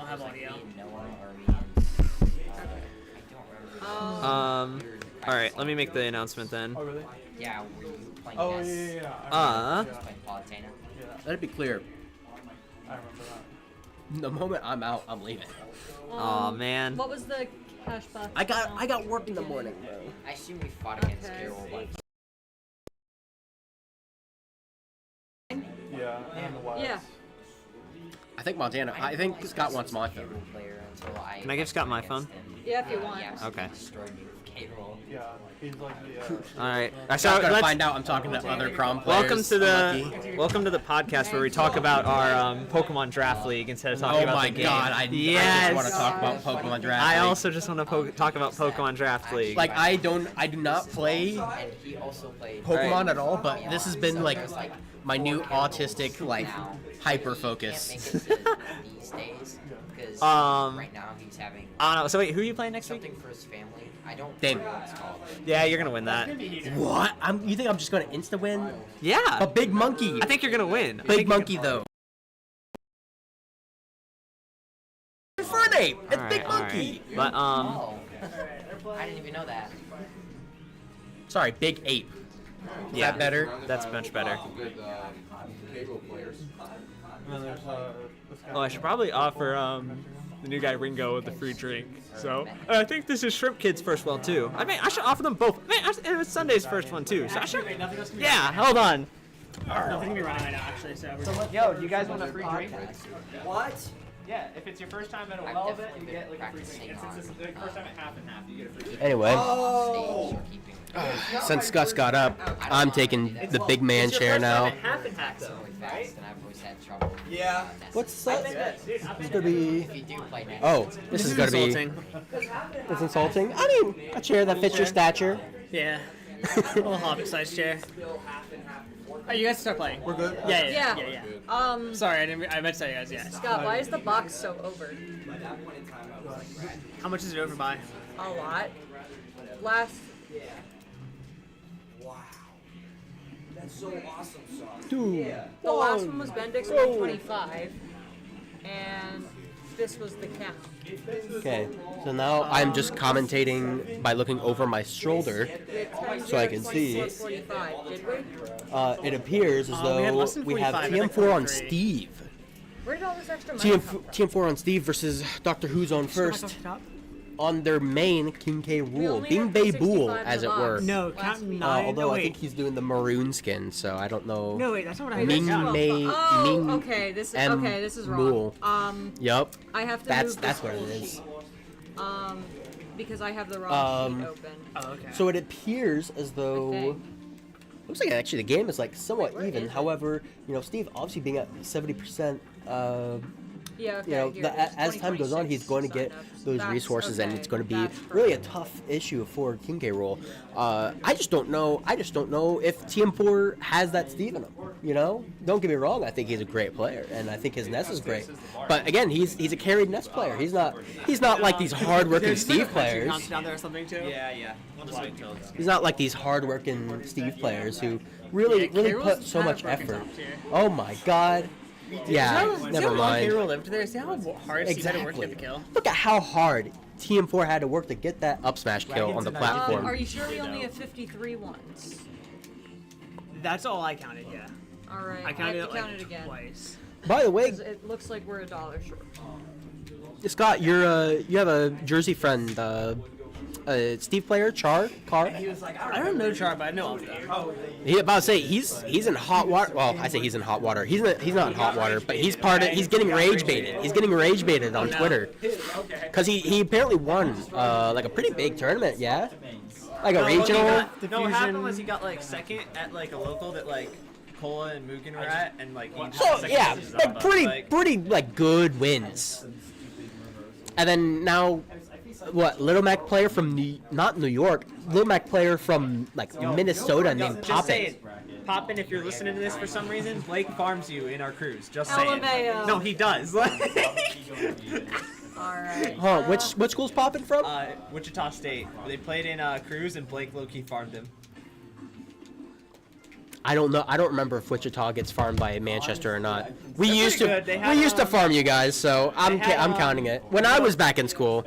have audio. All right, let me make the announcement then. Oh, really? Yeah, were you playing Oh, Gus? yeah. Playing Palutena? Let it be clear. I remember that. The moment I'm out, I'm leaving. Aw, man. What was the cash box? I got work in the morning, bro. I assume we fought against Okay. Carol, but Yeah, and the West. Yeah. I think Montana. I think Scott wants my phone. player until I Can I give Scott my phone? Yeah, if you want. Yeah, Okay. destroyed me with K-roll. Yeah, he's like the. All right. Scott's So gonna let's find out I'm talking to other Crom players. welcome to the podcast where we talk about our Pokemon Draft League instead of talking Oh about my the game. god, I just want to talk about Pokemon Draft. I League. also just want to talk about Pokemon Draft League. like I do not play And he also played Pokemon at all, but this has been like my new autistic like hyper focus. Can't make it to these days because right now he's having I don't know. So wait, who are you playing next week? something for his family. I don't Dave. know what it's called. Yeah, you're gonna win that. What? You think I'm just gonna insta win? Yeah. A big monkey. I think you're gonna win. Big monkey though. Infernape. It's Big Monkey. But Oh, I didn't even know that. Sorry, Big Ape. Is yeah, that better? That's much better. Good cable players. And then there's this guy. Oh, I should probably offer the new guy Ringo with the free drink. So I think this is Shrimp Kid's first one too. I mean, I should offer them both. It was Sunday's first one too. So I should. Yeah, hold on. Nothing can be running right now, actually. So Yo, do you guys want a free drink? What? Yeah, if it's your first time at a I've well event, definitely you been get like a free practicing drink. on, Since it's the first time at half and half, you get a free drink. Anyway, Stage or keeping since Gus got up, I'm taking the big man chair now. Half and half though. really fast, and I've always had trouble. What's up? It's gonna be. If you do play next, Oh, this is gonna be. insulting. It's insulting. I mean, a chair that fits your stature. yeah, a little hobbit-sized chair. Oh, you guys start playing. We're good. Yeah. Sorry, I meant to tell you guys. Yeah. Scott, why is the box so over? How much is it over by? A lot. Last. Dude. The last one was Bendix 125, and this was the count. Okay, so now I'm just commentating by looking over my shoulder. So I can see. 445, did we? It appears as we had though less than we have 45, I think TM4 on 43. Steve. Where did all this extra money come from? TM4 on Steve versus Doctor Who's on first on their main King K rule. only Bing had Bay 65 Bool, in as the it box. were. No, Last count week. 9. Although no, I wait. think he's doing the maroon skin, so I don't know. No, wait, that's not what I Ming heard. May. Oh, Ming okay. This is M. okay. This is Mool. wrong. Yup. I have to That's move that's this what it whole is. sheet, because I have the wrong sheet open. Oh, okay. So it appears as though. think. Looks like actually the game is like somewhat even. However, Steve obviously being at 70%. Yeah, okay. Here, here, as there's time goes on, he's going to get signups. those That's resources, and okay. it's going to be That's really a perfect. tough issue for King K roll. I just don't know. I just don't know if TM4 has that Steve in him. Don't get me wrong. I think he's a great player, and I think his Ness is great. But again, he's a carried Ness player. He's not like these hardworking Steve players. Down there or something too. Yeah. We'll just wait till it's... He's not like these hardworking Steve players who really put so much effort. Oh my God. Yeah, never mind. Hero lived there. See how hard Steve had to work to Exactly. get the kill. Look at how hard TM4 had to work to get that up smash kill on the platform. Are you sure we only have 53 ones? That's all I counted. Yeah. All right. I counted have it to count like it again. twice. By the way, 'Cause it looks like we're $1 short. Scott, you have a Jersey friend, Steve player, Carr. I don't know Char, but I know of them. He about to say he's in hot water. Well, I say he's in hot water. He's not in hot water, but he's getting rage baited. He's getting rage baited on Twitter because he apparently won like a pretty big tournament. Yeah, like a regional. No, what happened was he got like second at like a local that like Cola and Mugen were at, and like he just So second yeah, to like Zamba, pretty like good wins. And then now, what? Little Mac player from not New York, Little Mac player from like Minnesota named just Poppin. saying. Poppin, if you're listening to this for some reason, Blake farms you in our cruise. Just saying. LMAO. No, he does. All right. Huh? Which school's Poppin from? Wichita State. They played in cruise, and Blake low-key farmed him. I don't know. I don't remember if Wichita gets farmed by Manchester or not. We They're used to. pretty good. They had, We used to farm you guys, so I'm counting it. When I was back in school.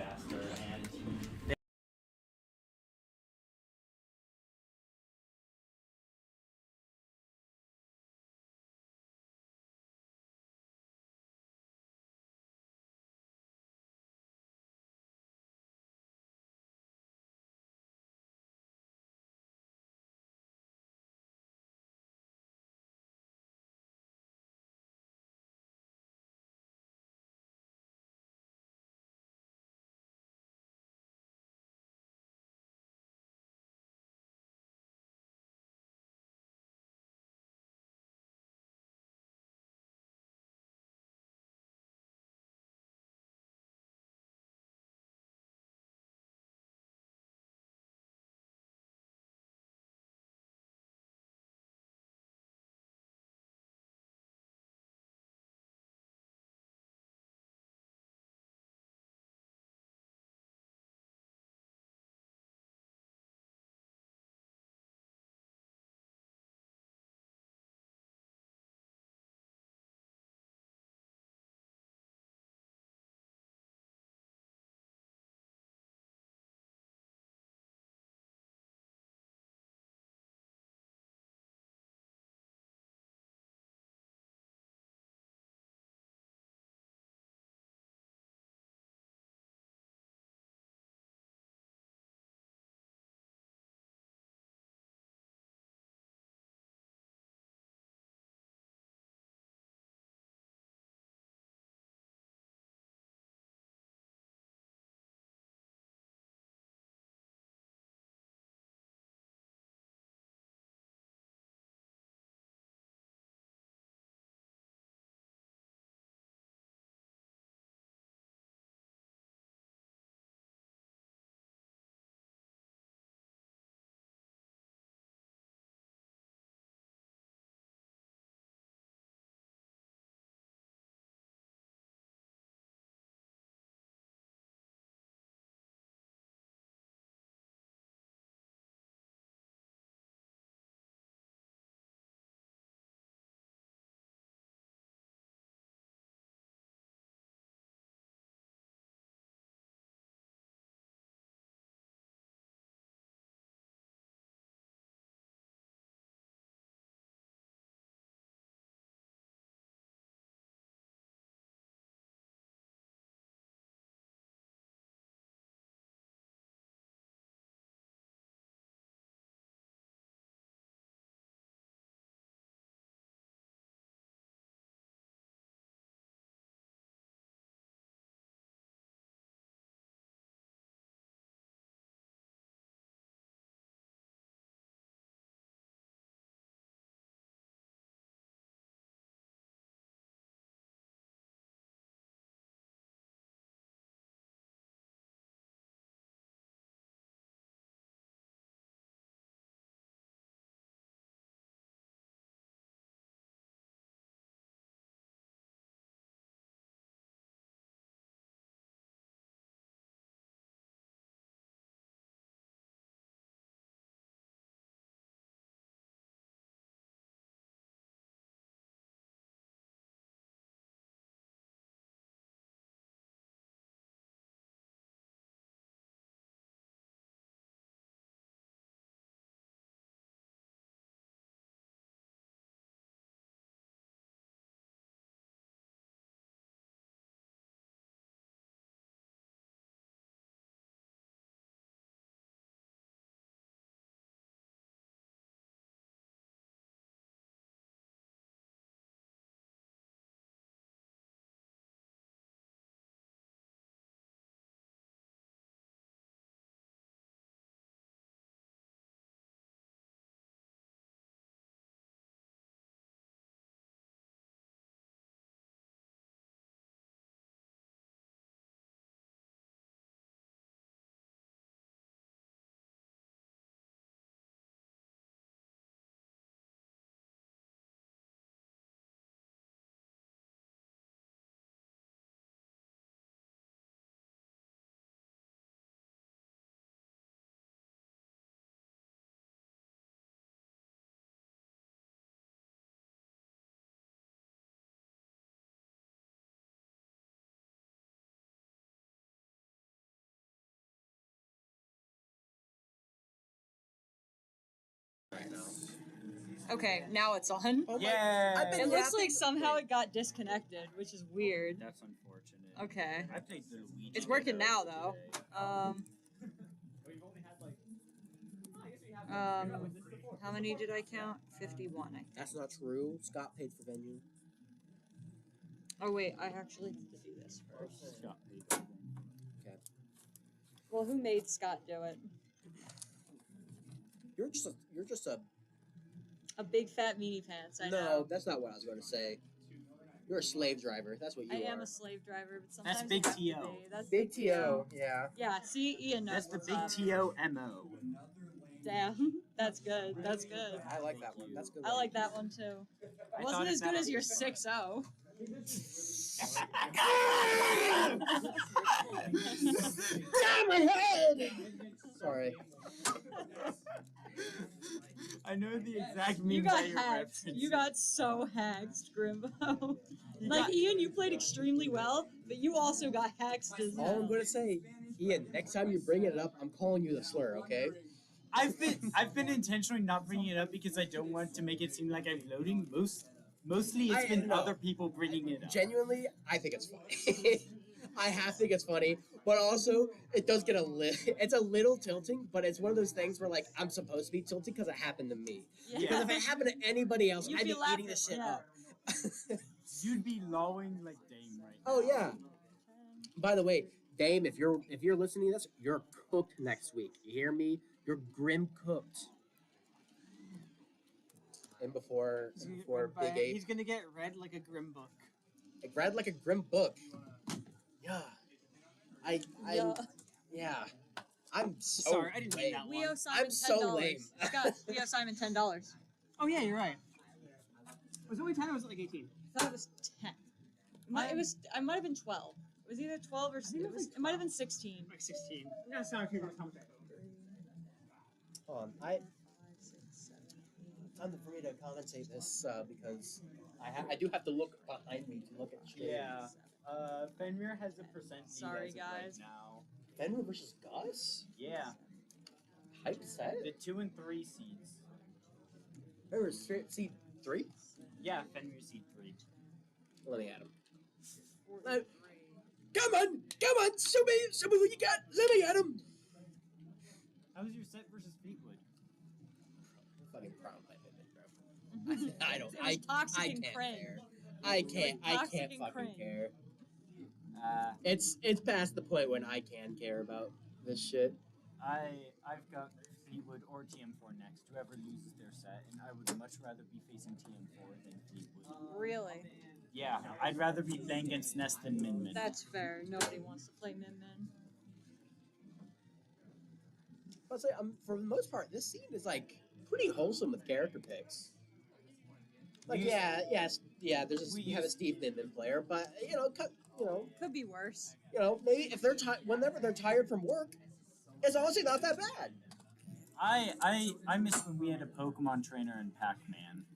Okay, now it's on. Yeah. It looks like somehow it got disconnected, which is weird. That's unfortunate. Okay. I played the Luigi. It's working now, though. How many did I count? 51, I think. That's not true. Scott paid for venue. Oh, wait, I actually have to do this first. Scott paid. Okay. Well, who made Scott do it? You're just a. A big fat meanie pants, I No, know. that's not what I was going to say. You're a slave driver. That's what you are. I am a slave driver, but sometimes That's Big I have to T.O. be. That's Big T.O. Yeah. Yeah, see, Ian knows That's the what's big up. T.O.M.O. Damn, that's good. That's good. I like that one. That's good. I like that one too. It wasn't as good as your 6-0. Damn my head! Sorry. I know the exact meme You got that you're hacked. referencing. You got so hacked, Grimbo. Ian, you played extremely well, but you also got hacked as All I'm well. going to say, Ian, next time you bring it up, I'm calling you the slur, okay? I've been intentionally not bringing it up because I don't want to make it seem like I'm loading. Mostly it's been other people bringing it up. Genuinely, I think it's funny. I think it's funny, but also it does get it's a little tilting, but it's one of those things where like I'm supposed to be tilting because it happened to me. Yeah. Because if it happened to anybody else, You'd I'd be be laughing, eating this shit yeah. up. You'd be lowing like Dame right now. Oh yeah. By the way, Dame, if you're listening to this, you're cooked next week. You hear me? You're grim cooked. And before Big 8, He's gonna get read like a grim book. I read like a grim book. Yeah. Yeah. I'm so Sorry, I didn't mean lame. that We one. owe Simon $10. I'm so lame. Scott, we owe Simon $10. Oh yeah, you're right. Was it only 10 or was it like 18? I thought it was 10. I might have been 12. It was either 12 or it might have been 16. Like 16. That's not okay. Hold on. Time for me to compensate this because I do have to look behind me to look at shit. Yeah. Fenrir has a percent. Sorry, as of guys. Right now. Fenrir versus Gus? Yeah. Hype set? The 2 and 3 seeds. Fenrir seed 3? Yeah, Fenrir seed 3. Let me at him. Come on! Show me who you got! Let me at him! How was your set versus Fleetwood? I'm fucking proud of my bro. I don't. It was toxic I and can't cringe. care. I can't Toxic and fucking cringe. care. It's past the point when I can care about this shit. I've got Fleetwood or TM4 next. Whoever loses their set, and I would much rather be facing TM4 than Fleetwood. Really? Yeah, I'd rather be playing against Ness than Min Min. That's fair. Nobody wants to play Min Min. I'll say, for the most part, this scene is like pretty wholesome with character picks. Like, you have a Steve Min player, but Could be worse. maybe if they're whenever they're tired from work, it's honestly not that bad. I miss when we had a Pokemon trainer in Pac-Man.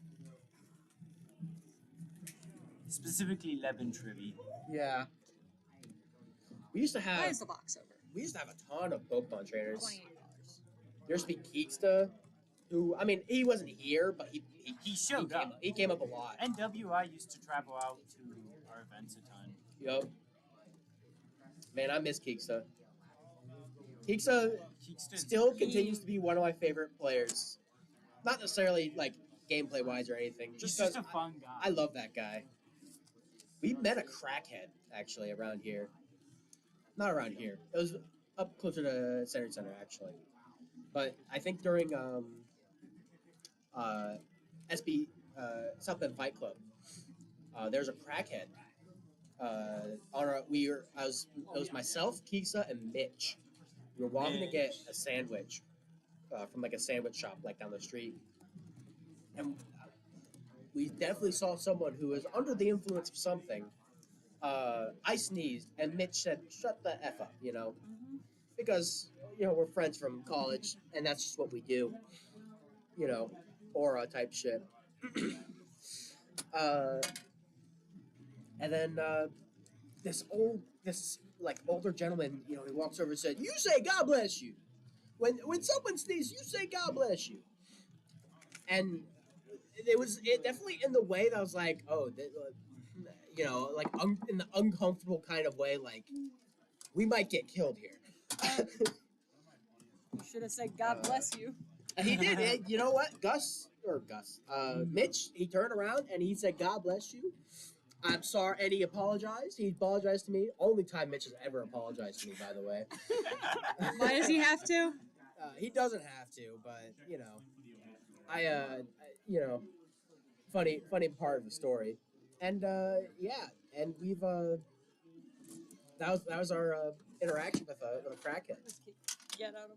Specifically Leben Trivi. Yeah. We used to have. Why is the box over? We used to have a ton of Pokemon trainers. $28. There used to be Keeksta, who, I mean, he wasn't here, but he showed up. He came up a lot. And WI used to travel out to our events a ton. Yup. Man, I miss Keeksta. Keeksta still continues to be one of my favorite players. Not necessarily, like, gameplay-wise or anything. He's just a fun guy. I love that guy. We met a crackhead, actually, around here. Not around here. It was up closer to Center, actually. But I think during SB South Bend Fight Club, there's a crackhead. It was myself, Keeksa, and Mitch. We were walking to get a sandwich from like a sandwich shop like down the street, and we definitely saw someone who was under the influence of something. I sneezed, and Mitch said, "Shut the f up," because we're friends from college, and that's just what we do, aura type shit. And then this older gentleman, he walks over and said, "You say God bless you. When someone sneezes, you say God bless you." And it was definitely in the way that I was like, oh, you know, like in the uncomfortable kind of way, like we might get killed here. You should have said, "God bless you." He did. You know what, Mitch? He turned around and he said, "God bless you." I'm sorry, and he apologized. He apologized to me. Only time Mitch has ever apologized to me, by the way. Why does he have to? He doesn't have to, but you know, you know, funny part of the story, and yeah, and we've that was our interaction with a crackhead. Get out of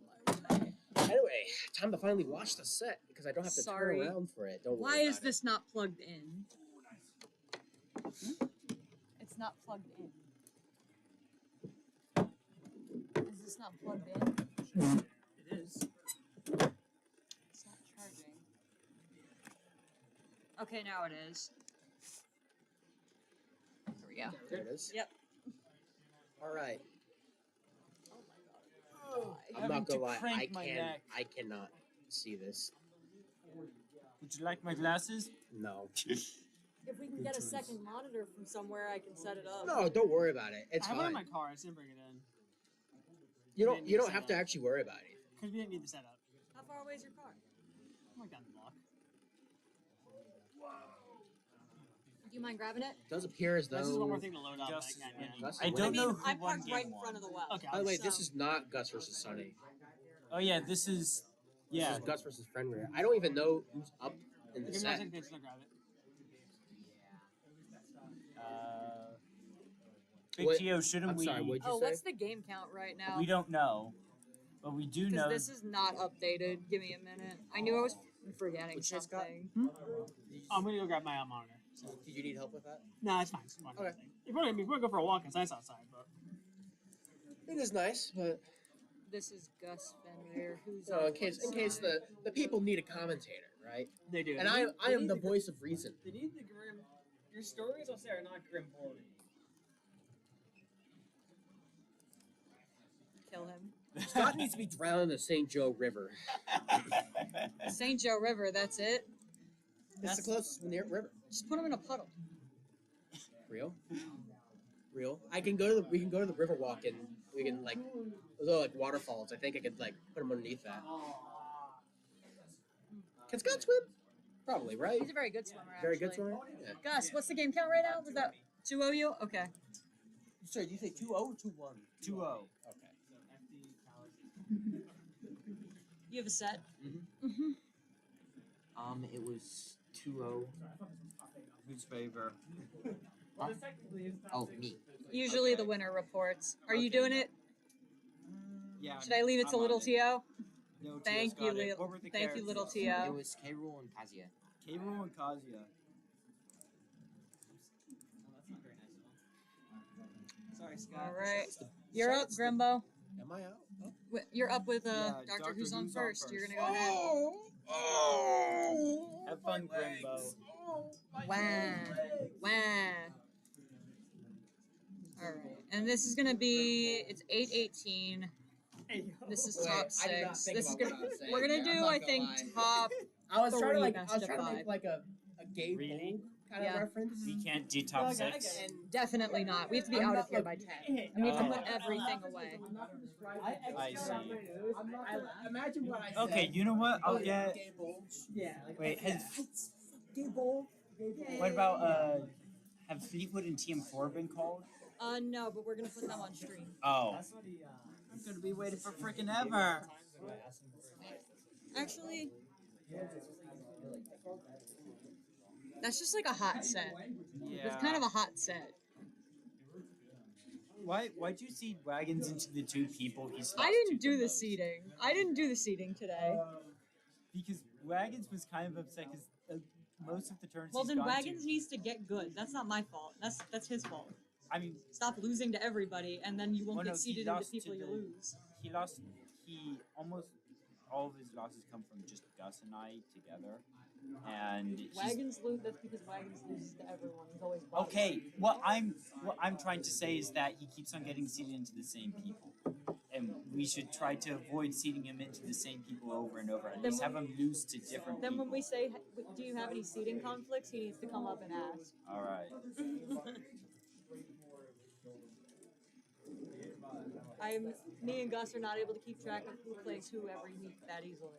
my way. Anyway, time to finally watch the set because I don't have to Sorry. turn around for it. Don't worry. Why about is it. this not plugged in? It's not plugged in. Is this not plugged in? It is. It's not charging. Okay, now it is. There we go. There it is. Yep. All right. Oh I'm not gonna lie. crank my neck. I cannot see this. Would you like my glasses? No. If we can get a second monitor from somewhere, I can set it up. No, don't worry about it. It's I have one in fine. my car. I just didn't bring it in. You don't have to actually worry about it. Because we didn't need the setup. How far away is your car? I'm like down the block. Do you mind grabbing it? It does appear as though. This is one more thing to load up. Gus Like, is winning. Gus is I don't winning. know who I won parked right game in front of one. the well. Okay. By the way, So- this is not Gus versus Sunny. Oh yeah, this is This yeah. is Gus versus Fenrir. I don't even know who's up in the Give me one set. second to grab it. Big What- Tio, shouldn't I'm we? sorry, what'd you Oh, say? what's the game count right now? We don't know, but we do know. Because this is not updated. Give me a minute. I knew I was forgetting What you guys got? something. I'm gonna go grab my monitor. Did you need help with that? No, it's fine. It's fine. Okay. If we're gonna go for a walk, it's nice outside, but It is nice, but This is Gus Fenrir, who's so on in case one the side. people need a commentator, right? they do. And I am the voice of reason. They need the grim. Your stories, I'll say, are not grim horror. Kill him. Scott needs to be drowned in the St. Joe River. St. Joe River, that's it. It's the closest near river. Just put him in a puddle. Real? We can go to the river walk and we can like those are like waterfalls. I think I could like put him underneath that. Can Scott swim? Probably, right? He's a very good swimmer, actually. Very good swimmer. Yeah. Gus, what's the game count right now? Was that 2-0 you? Okay. Sorry, did you say 2-0 or 2-1? 2-0. Okay. You have a set? It was 2-0. Whose favor? Oh, me. Usually the winner reports. Are you doing it? Yeah. Should I leave it to I'm little on it. Tio? No, Tio's Thank you, got it. What were the thank you, little characters? It Tio. was K-Rool and Kazuya. K-Rool and Kazuya. Sorry, Scott. All right, you're up, Grimbo. Am I out? Oh. You're up with Yeah, Doctor Who's on Who's first. You're first. gonna go ahead. Oh! Have fun, Grimbo. Wah, wah. All right, and this is gonna be it's 8:18. This is Wait, top I did not six. think This is about gonna what I was saying we're gonna there. I'm do not I gonna think lie. top. I was trying to like Best I was of trying to five. make like a gay Really? bold kind Yeah. of reference. We can't do top 6. And Definitely not. We have to be I'm out not of here by like- 10. And we have to Oh. put everything away. I see. Imagine what I said. Okay, you know what? I'll get. Gay bold. Yeah. Like, Wait, has, Gay bold. what about have Fleetwood and TM4 been called? No, but we're gonna put them on stream. Oh. I'm gonna be waiting for freaking ever. Actually, that's just like a hot set. Yeah. It's kind of a hot set. Why'd you seed Wagons into the 2 people he's I didn't do the seating. I didn't do the seating today. Because Wagons was kind of upset because most of the turns Well, he's then gone Wagons to, needs to get good. That's not my fault. That's his fault. I mean, Stop losing to everybody, and then you won't Well, get no, he seated into lost to people you the- lose. he almost all of his losses come from just Gus and I together. And he's, Wagons lose. That's because Wagons loses to everyone. He's always bottom. okay, what I'm trying to say is that he keeps on getting seated into the same people. and we should try to avoid seeding him into the same people over and over. At least have him lose to different Then people. when we say, do you have any seating conflicts, he needs to come up and ask. All right. Me and Gus are not able to keep track of who plays who every week that easily.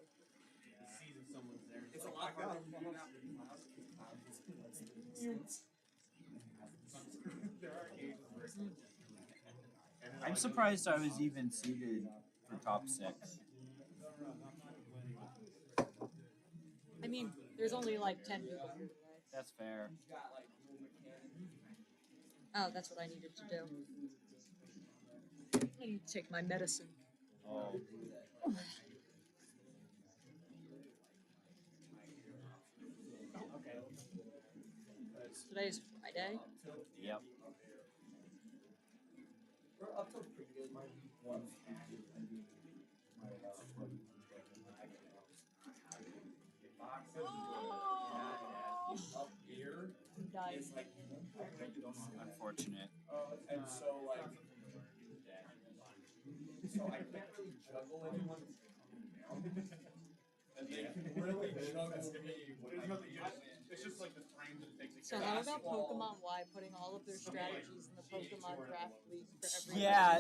I'm surprised I was even seeded for top 6. I mean, there's only like 10 people. That's fair. Oh, that's what I needed to do. I need to take my medicine. Oh. Today's Friday. Yep. Died. Unfortunate. And so like, so I can't really juggle anyone. And they can really juggle me with my It's just like the frame that takes So how about Pokemon Y putting all of their strategies in the Pokemon Draft League for everyone? Yeah,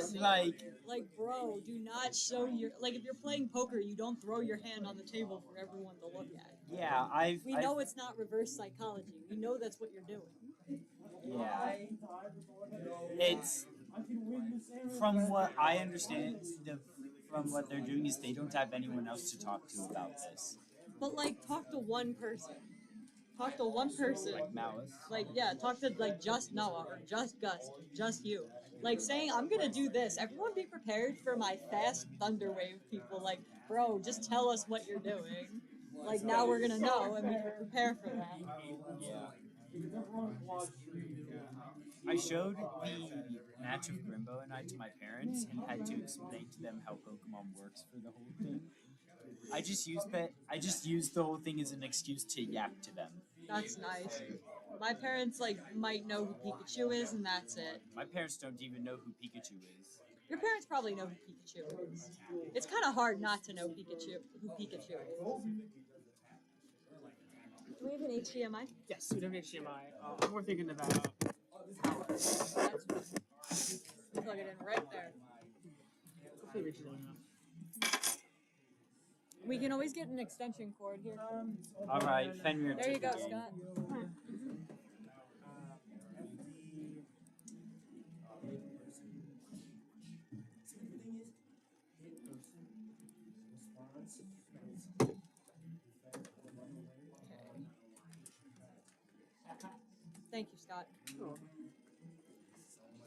Like, bro, do not show your... Like, if you're playing poker, you don't throw your hand on the table for everyone to look at. yeah, We know it's not reverse psychology. We know that's what you're doing. Yeah. It's from what I understand, from what they're doing is they don't have anyone else to talk to about this. But, like, talk to one person. Talk to one person. Like Malice. Like, yeah, talk to, like, just Noah or just Gus, just you. Like, saying, I'm gonna do this. Everyone be prepared for my fast thunder wave people. Like, bro, just tell us what you're doing. Like, now we're gonna know and we can prepare for that. Yeah. I showed the match of Grimbo and I to my parents and had to explain to them how Pokemon works for the whole thing. I just used the whole thing as an excuse to yap to them. That's nice. My parents, like, might know who Pikachu is and that's it. My parents don't even know who Pikachu is. Your parents probably know who Pikachu is. It's kind of hard not to know who Pikachu is. Do we have an HDMI? Yes, we have HDMI. We're thinking about power. That's plug it in right there. Hopefully reach it enough. We can always get an extension cord here. All right, Fenrir. There you go, took the game. Scott. Thank you, Scott.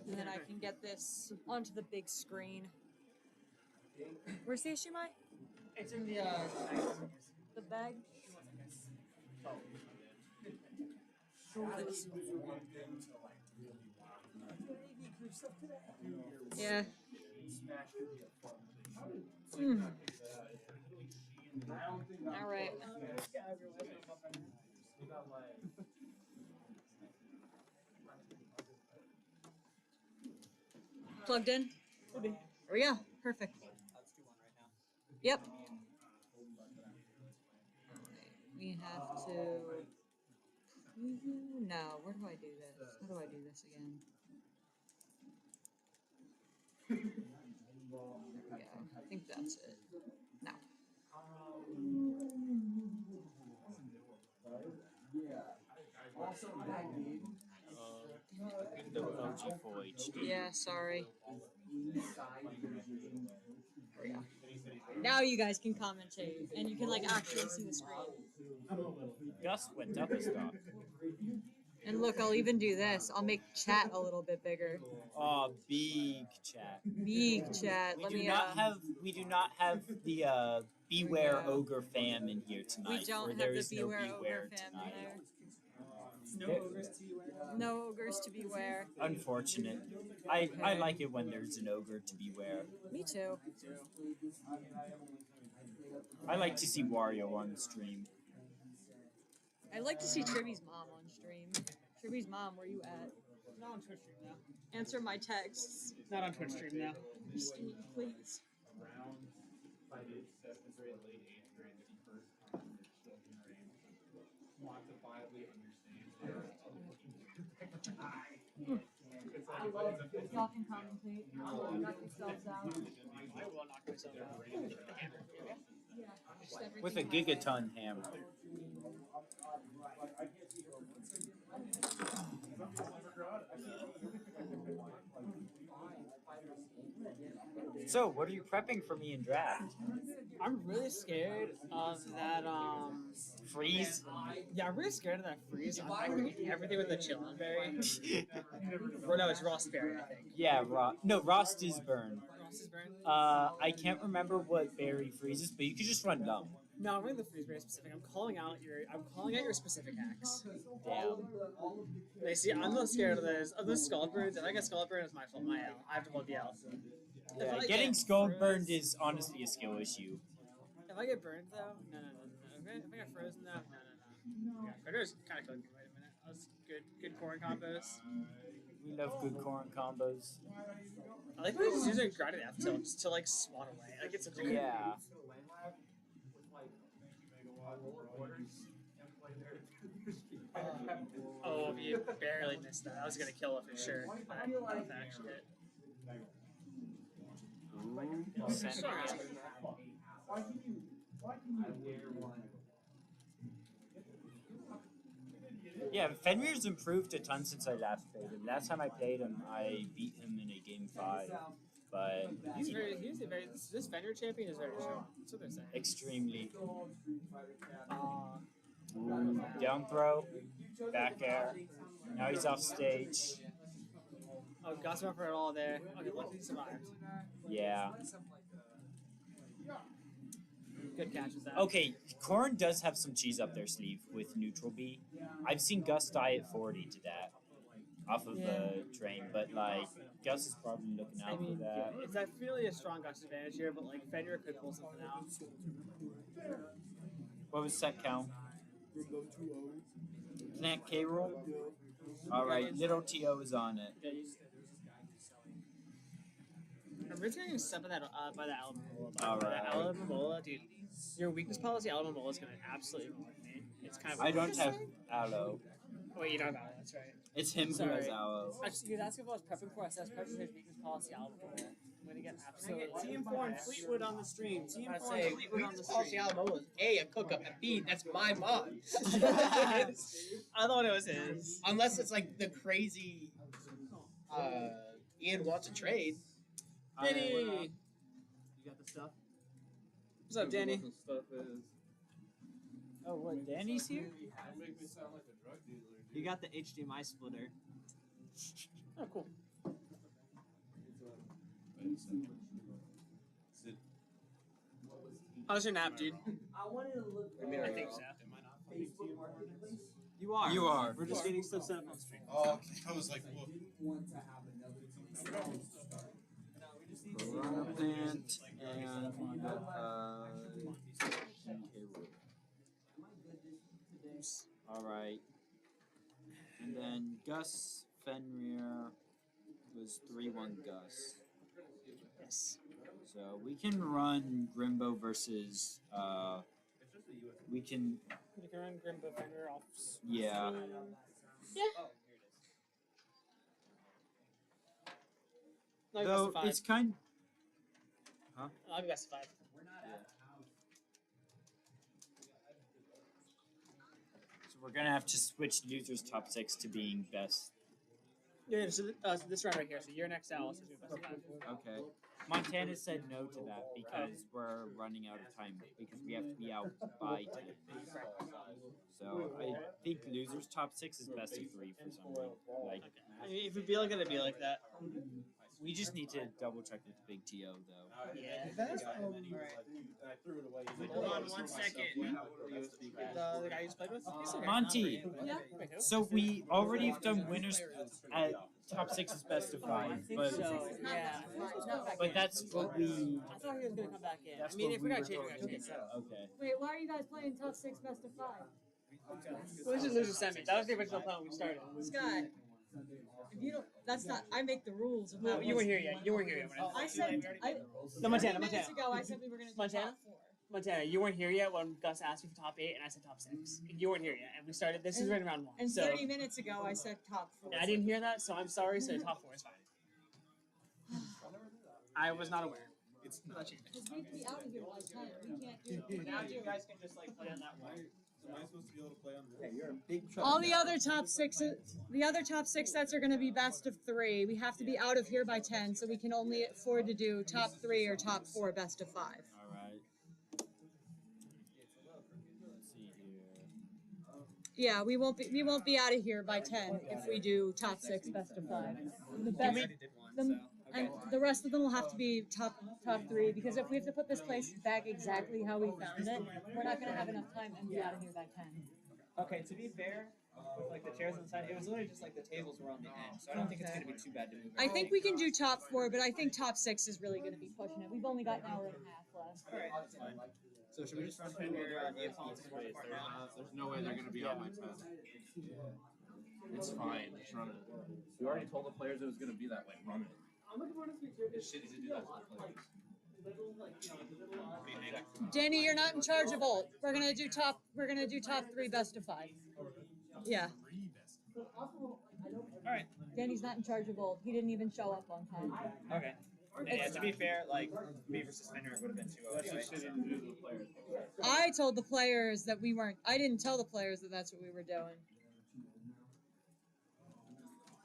And then I can get this onto the big screen. Where's the HDMI? It's in the The bag? Yeah. All right. Plugged in? There we go. Perfect. Yep. We have to... No, where do I do this? How do I do this again? There we go. I think that's it. No. The OG Full HD. Yeah, sorry. There we go. Now you guys can commentate, and you can like actually see the screen. Gus went up a stock. And look, I'll even do this. I'll make chat a little bit bigger. Oh, big chat. Big chat. We do not have the Beware Ogre fam in here tonight. We don't have there the is no Beware Ogre fam tonight. in there. no ogres to beware. No ogres to beware. Unfortunate. I like it when there's an ogre to beware. Me too. I like to see Wario on the stream. I'd like to see Trivy's mom on stream. Trivy's mom, where you at? Not on Twitch stream now. answer my texts. Not on Twitch stream now. Please. Y'all can commentate. Knock yourselves out. I will knock myself out. With a gigaton hammer. So, what are you prepping for me in draft? I'm really scared of that, Freeze? Yeah, I'm really scared of that freeze. I'm not gonna eat everything with the chillin' berry. Or no, it's Ross berry, I think. Yeah, Rost is burn. Ross is burn? I can't remember what berry freezes, but you could just run dumb. No, I'm running the freeze berry specific. I'm calling out your specific hacks. Damn. They see, I'm not scared of this. Of the Scald Birds, if I get Scald Burn, it's my fault. My L. I have to hold the L. Yeah, getting scald burned is honestly a skill issue. If I get burned though, no. If I get frozen though, no. Yeah, Critter's kind of cooking. Wait a minute. That was good corn combos. We love good corn combos. I like when he's using grinded F tilt just to like swan away. Like it's such a good Yeah. Oh, you barely missed that. I was gonna kill it for sure. That actually hit. Yeah, Fenrir's improved a ton since I last played him. Last time I played him, I beat him in a game 5. But this Fenrir champion is very strong. That's what they're saying. Extremely. Down throw, back air. Now he's off stage. Oh, Gus went for it all there. Okay, luckily he survived. Yeah. Good catch with that. Okay, Korn does have some cheese up their sleeve with neutral B. I've seen Gus die at 40 to that off of the train, but like Gus is probably looking out for that. It's definitely a strong Gus advantage here, but like Fenrir could pull something out. What was set count? Connect K roll? Alright, little TO is on it. I'm really getting stuck by that Alabama. Alright. Alabama, dude. Your weakness policy, Alabama, is going to absolutely ruin me. It's kind of. I don't have aloe. Wait, you don't have aloe, that's right. It's him who has aloe. Actually, you're asking what I was prepping for. I said I was prepping for his weakness policy, Alabama. I'm going to get absolutely. TM4 and Fleetwood on the stream. TM4 and Fleetwood on the stream. Alamo is a cook-up, and B, that's my mod. I thought it was his. Unless it's like the crazy Ian wants a trade. Danny! You got the stuff? What's up, Danny? Oh, what? Danny's here? Make me sound like a drug dealer. You got the HDMI splitter. Oh, cool. How's your nap, dude? I wanted to look. I think so. Facebook Marketplace. You are. You are. We're just getting stuff set up on stream. Oh, okay. I was like, well, Want to have another team. Rampant and alright. And then Gus Fenrir was 3-1 Gus. Yes. So we can run Grimbo versus we can You can run Grimbo Fenrir off. yeah. Yeah. No, Though best of it's kind I'll be best of 5. so we're gonna have to switch losers top 6 to being best. Yeah, so this round right here. So you're next out. Also do best of 5. Okay. Montana said no to that because we're running out of time because we have to be out by 10. So I think losers top 6 is best of 3 for some reason. Like I mean, if it be like it, it'd be like that. we just need to double check with the big TO though. Yeah. I threw it away. Hold on 1 second. The guy you just played with? Monty. Yeah. So we already have done winners at top 6 is best of 5, but So, yeah. but that's what we. I thought he was going to come back in. That's I mean, what if we got were change, we got going change. to. Okay. Wait, why are you guys playing top 6 best of 5? Well, this is loser semi. That was the original plan when we started. Sky, If you don't, that's not. I make the rules. Of Well, that you weren't was- here yet. You weren't here yet. When I said. No, Montana, 30 minutes Montana. ago, I said we were gonna do Montana? top 4. Montana, you weren't here yet when Gus asked you for top 8, and I said top 6. You weren't here yet, and we started. This is right around 1. And So 30 minutes ago, I said top 4. and I didn't hear that, so I'm sorry. So top 4 is fine. I was not aware. It's Because we'd be out of here by 10. We can't do. We Now can't you do. guys can just like play on that one. Am I supposed to be able to play on this? You're a big trouble. All the other top 6, the other top 6 sets are going to be best of 3. We have to be out of here by 10, so we can only afford to do top 3 or top 4 best of 5. All right. Let's see here. Yeah, we won't be out of here by 10 if we do top 6 best of 5. The best, and the rest of them will have to be top 3 because if we have to put this place back exactly how we found it, we're not going to have enough time and be out of here by 10. Okay, to be fair, with like the chairs on the side, it was literally just like the tables were on the end, so I don't think it's gonna be too bad to move. I think we can do top 4, but I think top 6 is really going to be pushing it. We've only got an hour and a half left. Alright, that's fine. So should we just run through There's no way they're gonna be on my 10. It's fine. Just run it. We already told the players it was gonna be that way. Run it. It's shitty to do that to the players. Danny, you're not in charge of ult. We're gonna do top 3 best of 5. Yeah. Alright, Danny's not in charge of ult. He didn't even show up on time. okay. And yeah, to be fair, like me versus Henry would have been 2-0 That's anyway. just shitty to do to the players. I told the players that we weren't. I didn't tell the players that that's what we were doing.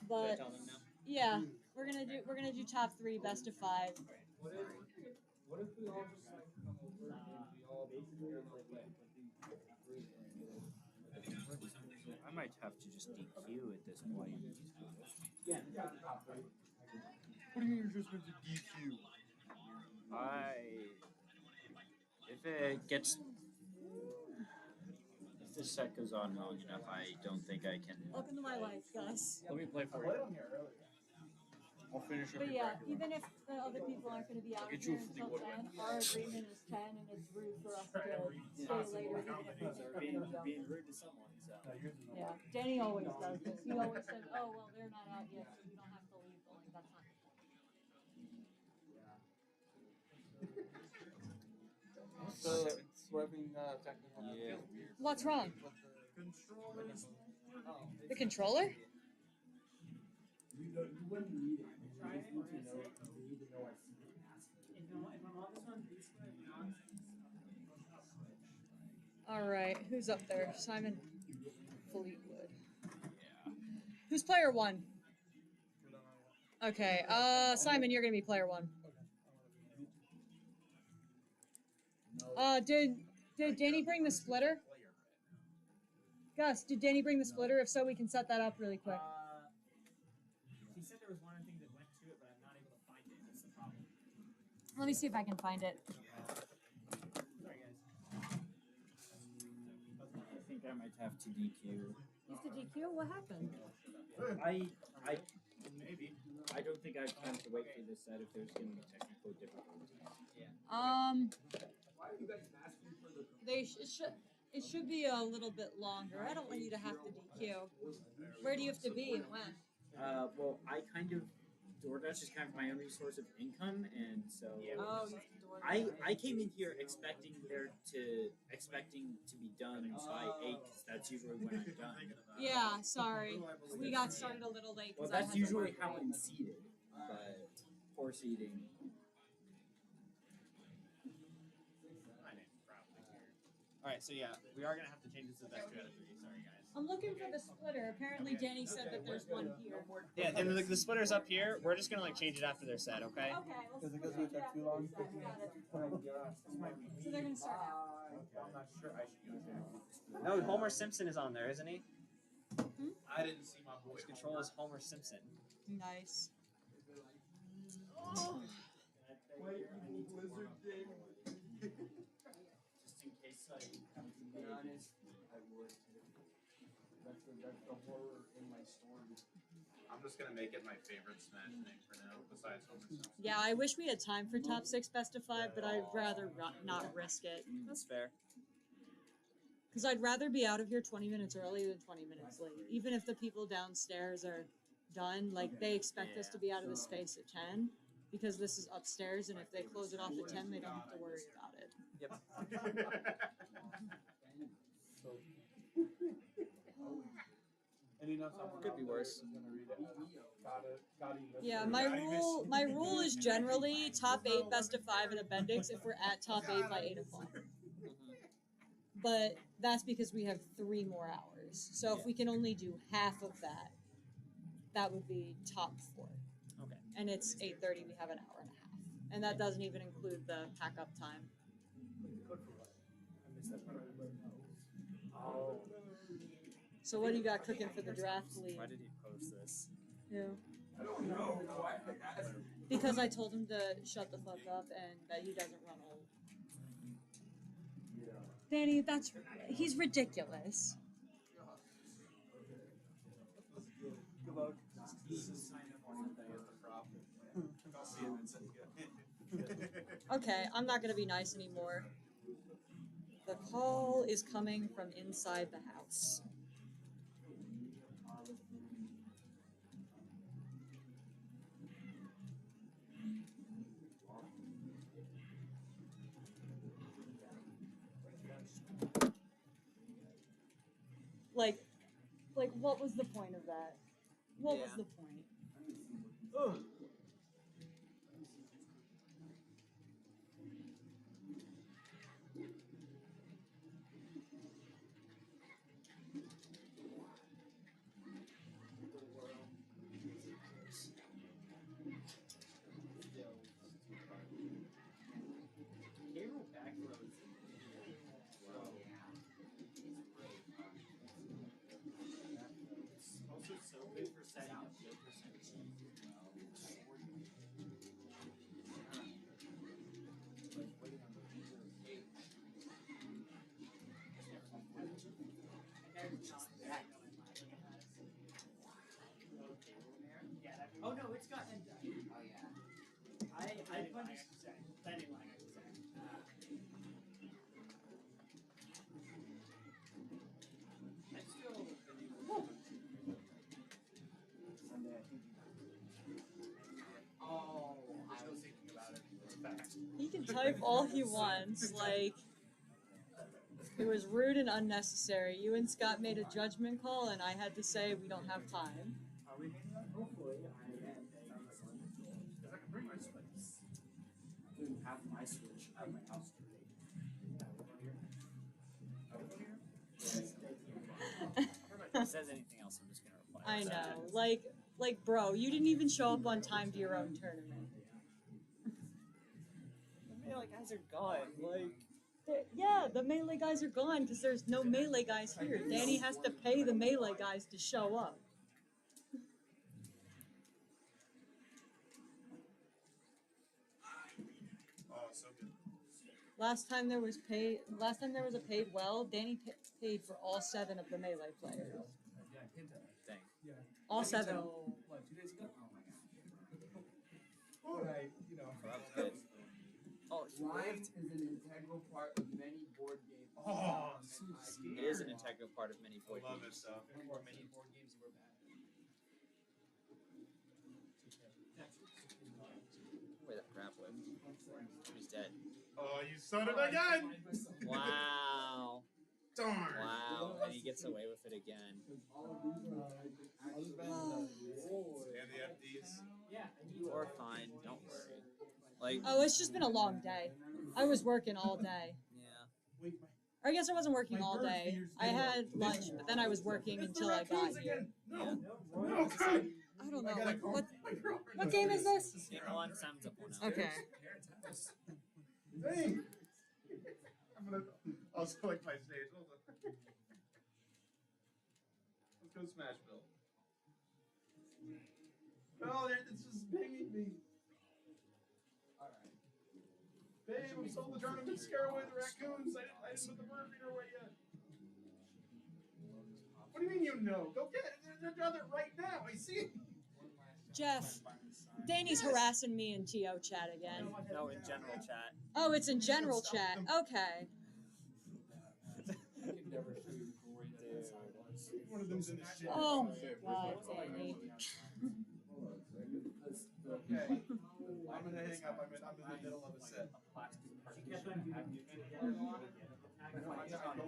Should I But tell them now? yeah, we're gonna do top 3 best of 5. What if we all just like come over and we all basically like I might have to just DQ at this point. What do you mean you're just going to DQ? If it gets, if this set goes on long enough, I don't think I can. Welcome to my life, Gus. Let me play for you. I'll finish up But your yeah, bracket. even if the other people aren't going to be out Get here you a until flea 10, our agreement is 10, and it's rude for us to stay later even if we're Being rude to someone, so. Yeah, Danny always does this. He always says, "Oh well, they're not out yet, so you don't have to leave." But like, that's not the point. So, we're having technical Yeah. What's wrong? controllers. The controller? All right, who's up there? Simon Fleetwood. Who's player 1? Okay, Simon, you're gonna be player 1. Did Danny bring the splitter? Gus, did Danny bring the splitter? If so, we can set that up really quick. He said there was one other thing that went to it, but I'm not able to find it. That's the problem. Let me see if I can find it. Sorry, guys. I think I might have to DQ. Used to GQ? What happened? Maybe. I don't think I have time to wait for this set if there's going to be technical difficulties. It should be a little bit longer. I don't want you to have to DQ. Where do you have to be and when? Well, I kind of DoorDash is kind of my only source of income, and so Oh, you have to do I came in here expecting to be done by 8 because that's usually when I'm done. Yeah, sorry. We got started a little late. Well, 'Cause I that's had to usually work how late. I'm seated, but poor seating. Alright, so yeah, we are gonna have to change this to the best 2 out of 3. Sorry, guys. I'm looking for the splitter. Apparently, Danny said that there's one here. Yeah, and the splitter's up here. We're just gonna like change it after they're set, okay? Okay, let's Is it because we took too long? got it. So they're gonna start now. I'm not sure I should use it. No, Homer Simpson is on there, isn't he? I didn't see my boy. His control is Homer Simpson. Nice. Just in case I have to be honest, I would. That's the horror in my story. I'm just gonna make it my favorite Smash name for now, besides Homer Simpson. Yeah, I wish we had time for top 6 best of 5, but I'd rather not risk it. That's fair. Because I'd rather be out of here 20 minutes early than 20 minutes late. Even if the people downstairs are done. Like, they expect us to be out of the space at 10 because this is upstairs, and if they close it off at 10, they don't have to worry about it. Yep. Could be worse. Yeah, my rule is generally top 8, best of 5, and a Bendix if we're at top 8 by 8 o'clock. But that's because we have 3 more hours. So if we can only do half of that, that would be top 4. Okay. And it's 8:30. We have an hour and a half, and that doesn't even include the pack up time. So what do you got cooking for the draft league? Why did he post this? Yeah. I don't know. Because I told him to shut the fuck up and that he doesn't run old. Danny, he's ridiculous. Good luck. Okay, I'm not gonna be nice anymore. The call is coming from inside the house. Like, what was the point of that? What was the point? Ugh. Also so good for setting up good percentage. Oh no, it's got end. Oh yeah. I He can type all he wants. Like, it was rude and unnecessary. You and Scott made a judgment call, and I had to say we don't have time. hopefully I am. Because I can bring my Switch. Doing half my Switch out of my house today. If he says anything else, I'm just gonna reply. I know. Like, bro, you didn't even show up on time to your own tournament. The melee guys are gone. Like, Yeah, the melee guys are gone because there's no melee guys here. Danny has to pay the melee guys to show up. Oh, so good. Last time there was a paid well, Danny paid for all 7 of the melee players. dang. All 7. What, 2 days ago? Oh my god. You know. So that was good. Oh, Line is an integral part of many board games. Oh, so it is an integral part of many board I love it, games. stuff. Or many board games were bad. Wait, that crap whip. He's dead. Oh, you son of a gun! Wow. Darn. Wow. And he gets away with it again. And the FDs. You are fine. Don't worry. Like, Oh, it's just been a long day. I was working all day. yeah. Or I guess I wasn't working all day. I had lunch, but then I was working until I got here. No, God. I don't know. Like, what game is this? Game 1, 7's up 1 now. Okay. Hey! I'm gonna also like my stage. Hold on. Let's go smash Bill. No, it's just pinging me. Alright. Babe, we sold the tournament to scare away the raccoons. I didn't put the bird feeder away yet. What do you mean you know? Go get it. They're down there right now. I see it. Jeff, Danny's harassing me in TO chat again. No, in general chat. Oh, it's in general chat. Okay. One of them's in the shit. Oh my god, Danny. Okay. I'm gonna hang up. I'm in the middle of a set. I'm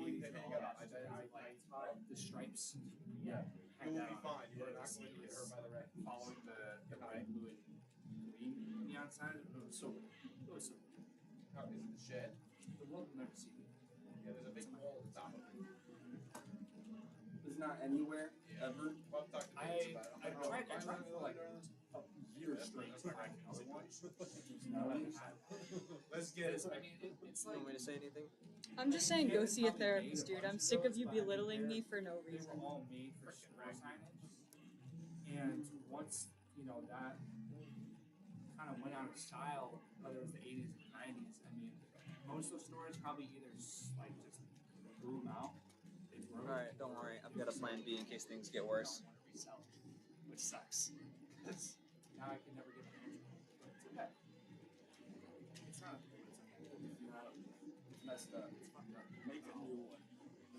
going to hang up. The stripes. Yeah. You will be fine. You are not going to get hurt by the red. Following the red, blue, and green on the outside. It was so. How is it the shed? The world will never see it. Yeah, there's a big hole at the top of it. It's not anywhere ever. Well, I'm talking to I about it. tried for like a year straight to find another one. Let's get it. I mean, it's like. You want me to say anything? I'm just saying, go see a therapist, dude. I'm sick of you belittling me for no They reason. were all made for store signage, and once that kind of went out of style, whether it was the 80s and 90s, I mean, most of those stores probably either like just threw them out. They broke. All right, don't worry. I've got a plan B in case things get worse. Resell it, which sucks. Because now I can never get my hands on it. But it's okay. It's not. It's messed up. It's fucked up. Make a new one.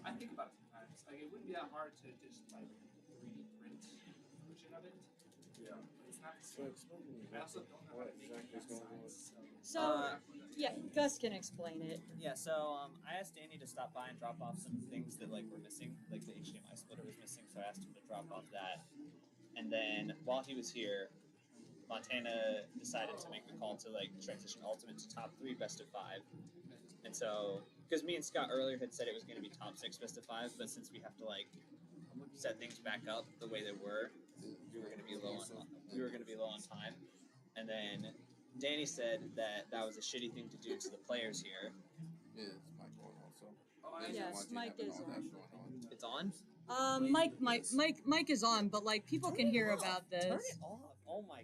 I think about it sometimes. Like it wouldn't be that hard to just like 3D print a version of it. Yeah. But it's not the same. I also don't know how to make it size. So, yeah, Gus can explain it. Yeah, so I asked Danny to stop by and drop off some things that like were missing, like the HDMI splitter was missing, so I asked him to drop off that. And then while he was here, Montana decided to make the call to like transition Ultimate to top 3 best of 5. And so, because me and Scott earlier had said it was going to be top 6 best of 5, but since we have to like set things back up the way they were, we were going to be low on time. And then Danny said that that was a shitty thing to do to the players here. Is Mike on also? Yes, Mike is on. It's on? Mike is on, but like people can hear about this. Turn it off. Oh my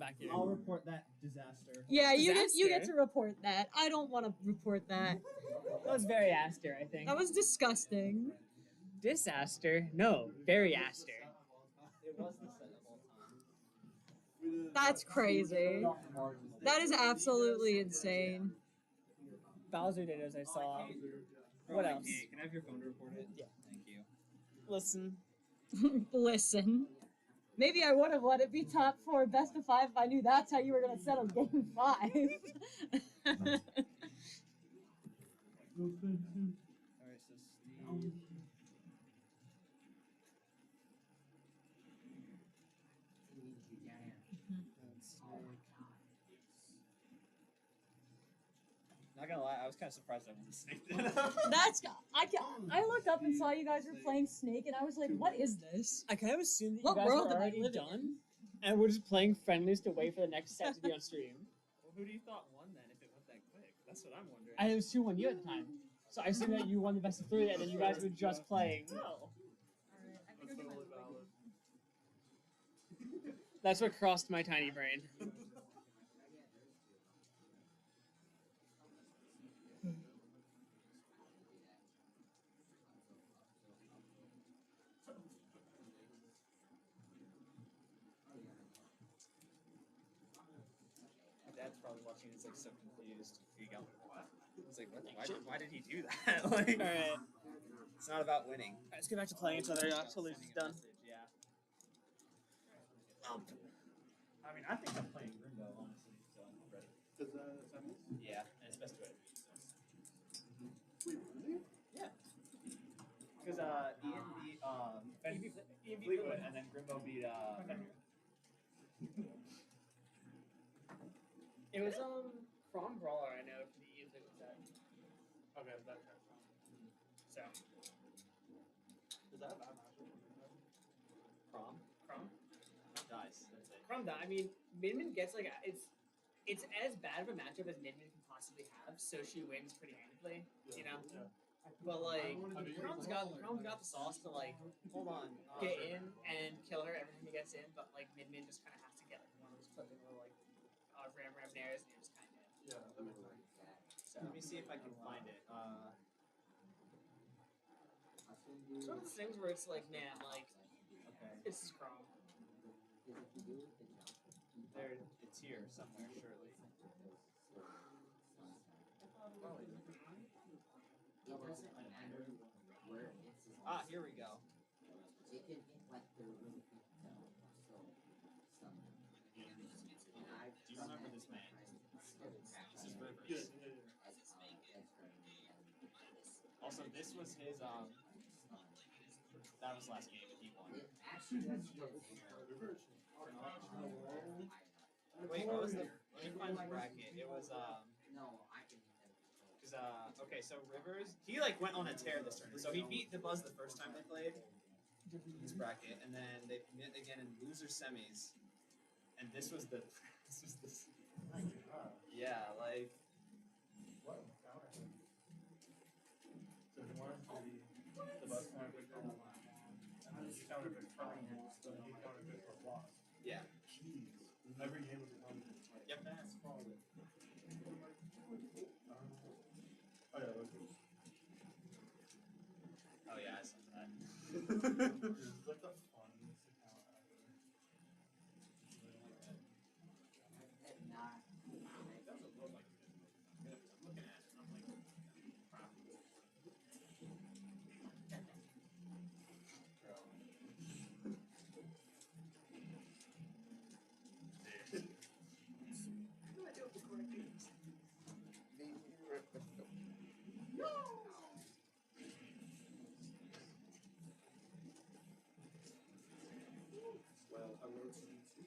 back here. I'll report that disaster. Yeah, you get Disaster? to report that. I don't want to report that. That was very Aster, I think. That was disgusting. Disaster? No, very Aster. It was the set of all time. That's crazy. That is absolutely insane. Bowser did as I saw. What else? Can I have your phone to report it? Yeah. Thank you. Listen. Listen. Maybe I would have let it be top 4 best of 5 if I knew that's how you were going to settle game 5. Alright, so Steve. Not gonna lie, I was kind of surprised I wasn't Snake. I looked up and saw you guys were playing Snake, and I was like, "What is this?" I kind of assumed that What you guys world were am I already living done, and we're just playing friendlies to wait for the next set to be on stream. Well, who do you thought won then if it went that quick? That's what I'm wondering. And it was 2-1 you at the time. So I assumed that you won the best of 3, and then you guys were just playing. No. That's what crossed my tiny brain. My dad's probably watching. He's like so confused. Here you go. He's like, what? Why did he do that? Like, Alright. It's not about winning. Let's get back to playing until they're absolutely done. Yeah. I mean, I think I'm playing Grimbo, honestly, so I'm ready. Yeah, and it's best way to beat. Wait, really? Yeah. Because Ian beat Fleetwood, and then Grimbo beat Fenrir. It was Crom Brawler, I know, for the Ian Fleetwood set. Okay, that's So. Does that have a Crom? Dice. That's it. Crom I mean, Minmin gets like it's as bad of a matchup as Minmin can possibly have, so she wins pretty handedly, you know. Yeah. But like, Crom's got the sauce to like Hold on. get in and kill her every time he gets in, but like Minmin just kind of has to get like one of those clipping little like ram nairs, and you're just kind of dead. Yeah, that makes sense. So Let me see if I can find it. it's one of those things where it's like, man, like Okay. this is Crom. There, it's here somewhere, surely. Ah, here we go. Do you remember this man? This is Rivers. Also, this was his, that was last game, and he won. Wait, what was the, let me find the bracket. It was, because, okay, so Rivers, he, like, went on a tear this tournament. So he beat the Buzz the first time they played, this bracket, and then they met again in loser semis, and this was the, yeah, like, What? So he wanted to be the best one with all the line. And then he counterpicked Crown, so he counterpicked for loss. yeah. Jeez. Every game was a counterpick. Yep. That's probably. Oh yeah, look. Oh yeah, I saw that. It's like the funniest account ever. It doesn't look like it. I'm looking at it, and I'm like, crap. Well, I wrote some too.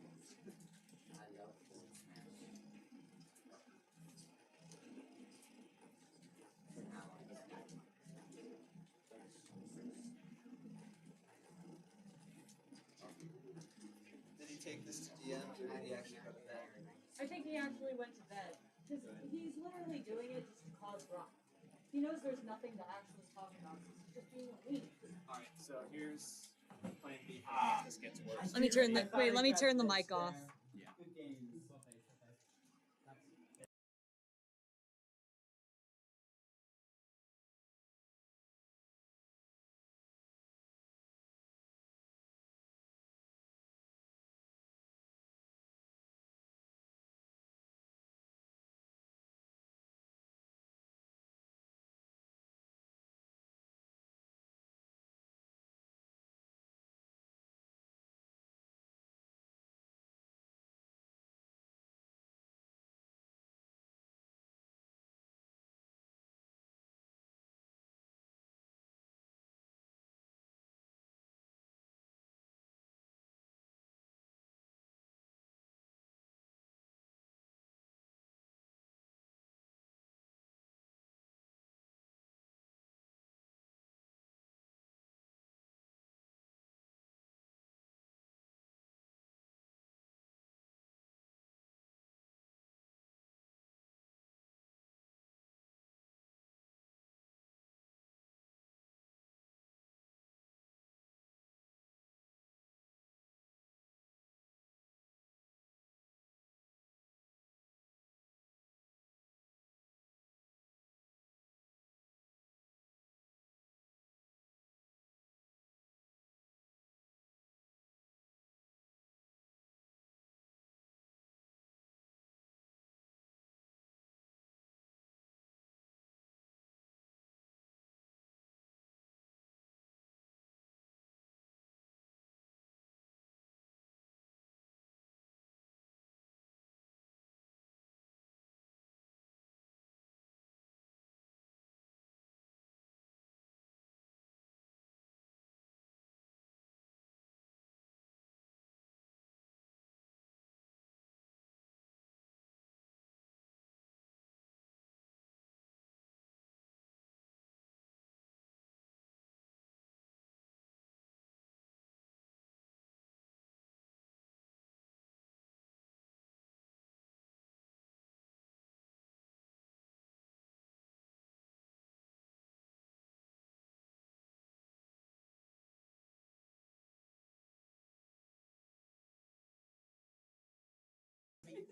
Did he take this to DM, or did he actually go to bed? I think he actually went to bed because he's literally doing it just to cause drama. He knows there's nothing to actually talk about. He's just being a weed. Alright, so here's plan B. This gets worse. Let me turn the mic off. Yeah.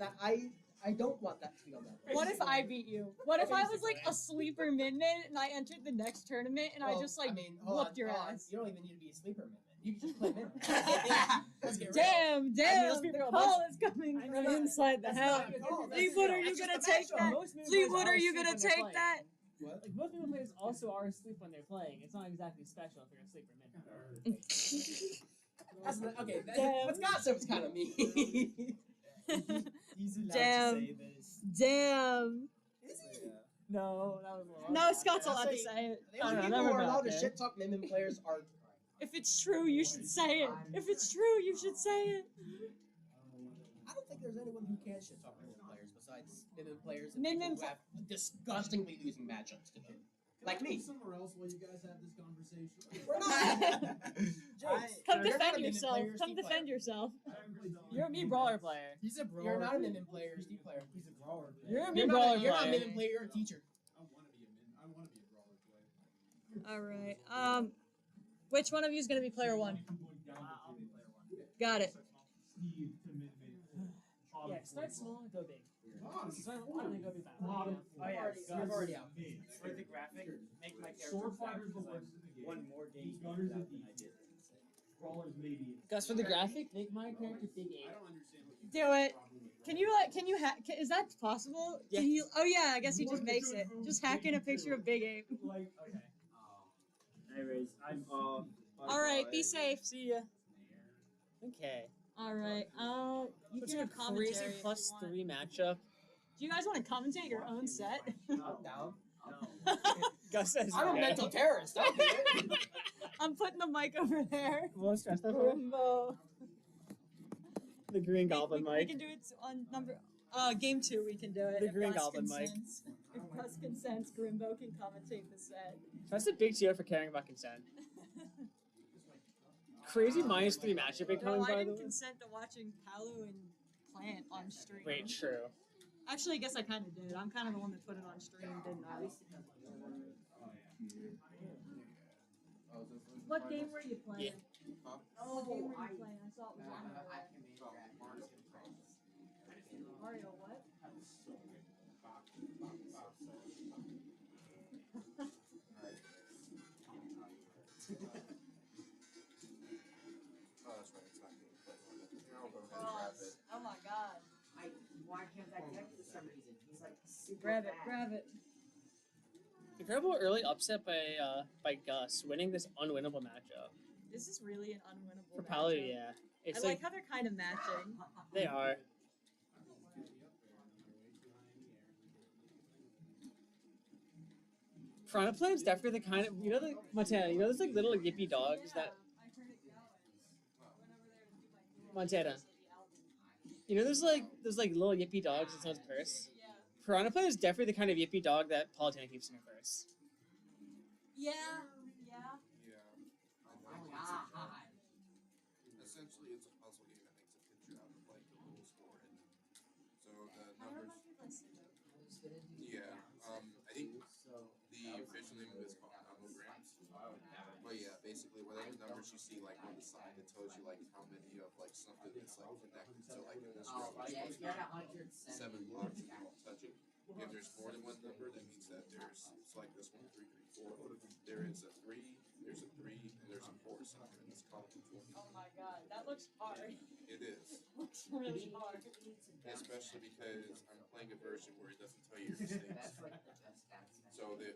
I don't want that to be on that. What if I beat you? What if I was like a sleeper min-min and I entered the next tournament and I just like whooped your ass? You don't even need to be a sleeper min-min. You can just play min-min. Damn, the call is coming from inside the house. Fleetwood, are you gonna take that? Fleetwood, are you gonna take that? What? Like most Min players also are asleep when they're playing. It's not exactly special if you're asleep for Min. What Scott said was kind of mean. He's allowed Damn. to say this. Damn. Is he? No, that was wrong. No, Scott's allowed to say it. The only people who are allowed to shit talk min-min players are. If it's true, you should say it. If it's true, you should say it. I don't think there's anyone who can shit talk min-min players besides min-min players and Min-min people who have disgustingly losing matchups to do. Like me. Somewhere else while you guys have this conversation. We're not. Come You're not defend a min-min yourself. player, Come Steve defend yourself. You're a me brawler player. He's a brawler. You're not a min-min player, Steve player. He's a brawler. You're a me You're brawler not. You're not a player. min-min player. You're a teacher. I want to be a brawler player. All right. Which one of you is gonna be player one? I'll be player one. Got it. Yeah, start small and go big. Start and then go big. Oh yeah, You're already out. for the graphic, make my character fat because I've won more games than I did. Gus, for the graphic, make my character big 8. Do it. Can you is that possible? Yeah. Can you, oh yeah, I guess he just makes it. Just hack in a picture of Big Ape. Okay. Anyways, I'm All right, be safe. See ya. Okay. All right. You Let's can do have a commentary crazy if you plus want. 3 matchup. Do you guys want to commentate your own set? I'm down. Gus says I'm a yeah. mental terrorist. I'll do it. I'm putting the mic over there. We'll stress that for Grimbo. the Green Goblin we mic. can do it on number. Game 2. We can do it. The if Green Gus Goblin mic. consents. If Gus consents, Grimbo can commentate the set. That's a big deal for caring about consent. Crazy minus 3 matchup incoming, No, I by the didn't way. consent to watching Palu and Plant on stream. Wait, true. Actually, I guess I kind of did. I'm kind of the one that put it on stream, didn't I? What game were you playing? Huh? What game were you playing? I saw it was on there. Mario, what? Oh, that's right. It's not being played on it. I'll go ahead and grab it. Oh my god. Why can't I get it for some reason? He's like super Grab it, fast. grab it. Incredible early upset by Gus, winning this unwinnable matchup. This is really an unwinnable For Palu, matchup. yeah. It's I like how they're kind of matching. they are. Piranha Plant's definitely the kind of, Montana, those like little yippy dogs that, Montana, those little yippy dogs in someone's purse? Piranha Plant is definitely the kind of yippy dog that Montana keeps in her purse. Yeah. Yeah. I think essentially, it's a puzzle game that makes a picture out of like the rules for it. So the numbers. Yeah. I think the official name of it is called nomograms. But yeah, basically, whatever numbers you see like on the side, it tells you like how many of like something that's like connected. So like in this row, it's supposed to be 7 blocks and you won't touch it. If there's more than one number, that means that it's like this 1, 3, 3, 4. There is a 3, there's a 3, and there's a 4 somewhere in this column. Oh my god, that looks hard. It is. Looks really hard. Especially because I'm playing a version where it doesn't tell you your mistakes. So the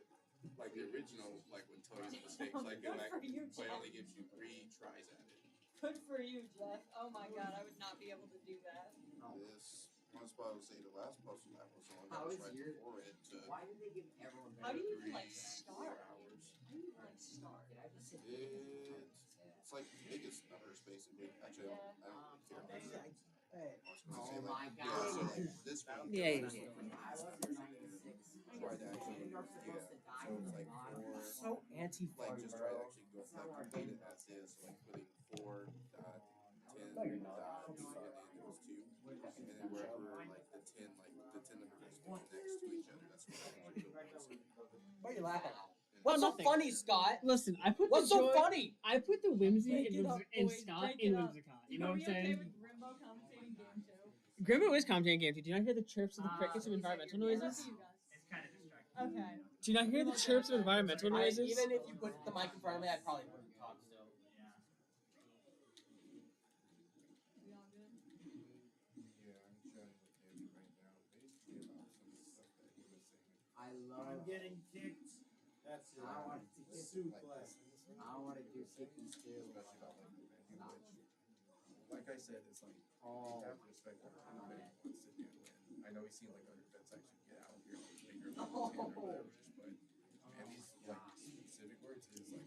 original would tell you the mistakes. Like Good for you, it Jeff. only gives you 3 tries at it. Good for you, Jeff. Oh my god, I would not be able to do that. This that's why I would say the last puzzle that was on How that was is right your- before it took Why did they give everyone How do you even 3 start? hours. How do you start? Did I just say It's like the biggest numbers basically. Actually, I don't care. I was gonna say, Oh my yeah, god. so this one. Yeah, you I was in 96. Try to actually, You're yeah. supposed to die So it's in like the 4. So anti-fun, Like just try to bro. actually go complete it as is. So like putting 4 dot 10 No, you're not. dot, and then it was 2, and then wherever like the 10 numbers go next to each other, that's what I'm doing. What are you laughing at? And What's so nothing. funny, Scott? Listen, I put What's the so joy, funny? I put the whimsy Break it in, up, in boys, Scott break in it up. Whimsicott. You know what I'm Are we okay saying? with Grimbo commentating game 2? Grimbo is commentating game too. Do you not hear the chirps of the crickets of environmental noises? It's kind of distracting. Okay. Do you not hear the chirps of environmental noises? Even if you put the mic in front of me, I probably wouldn't talk still. We all good? Yeah, I'm chatting with David right now, basically about some of the stuff that he was saying. I love. getting kicked. That's it. I want to get Soup like class. I want to do kickies too. Especially about like the venue, which, like I said, it's like you have respect for anybody who wants to do it. I know we've seen like other events actually get out here, like bigger than 10 or whatever, but and these like specific words is like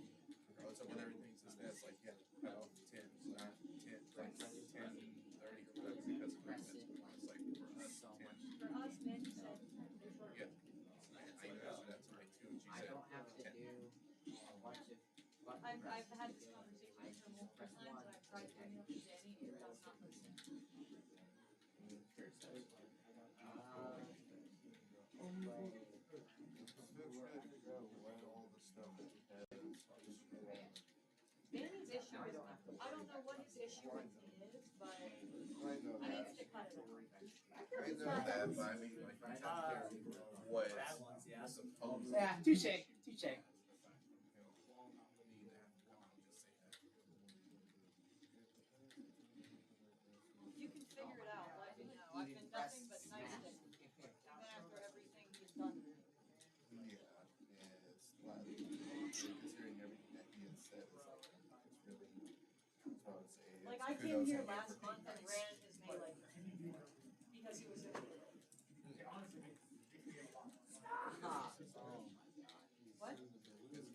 regardless of what everything says, it's like yeah, cut off 10, not 10, like 10, 30 or whatever because of events. It's like for us, 10. For us, Mandy said. Yeah, I even asked her that tonight too, and she I said don't have to 10. do a bunch of. I've had this conversation with her multiple times, and I've tried to bring it up to Danny, and it does not listen. Danny's issue is, I don't know what his issue is, but I know he that. needs to cut it out. I know that, but I mean, like, I'm trying to hear what Bad ones, yeah. supposed Yeah, touche, touche. If you can figure it out, let me know. I've been nothing but nice to him, even after everything he's done to me. Yeah, it's like considering everything that he has said, it's like it's really I would say Like, it's I came kudos here on you last for being month and nice. ran his melee because he was gonna do it. Ah. What? It's his event.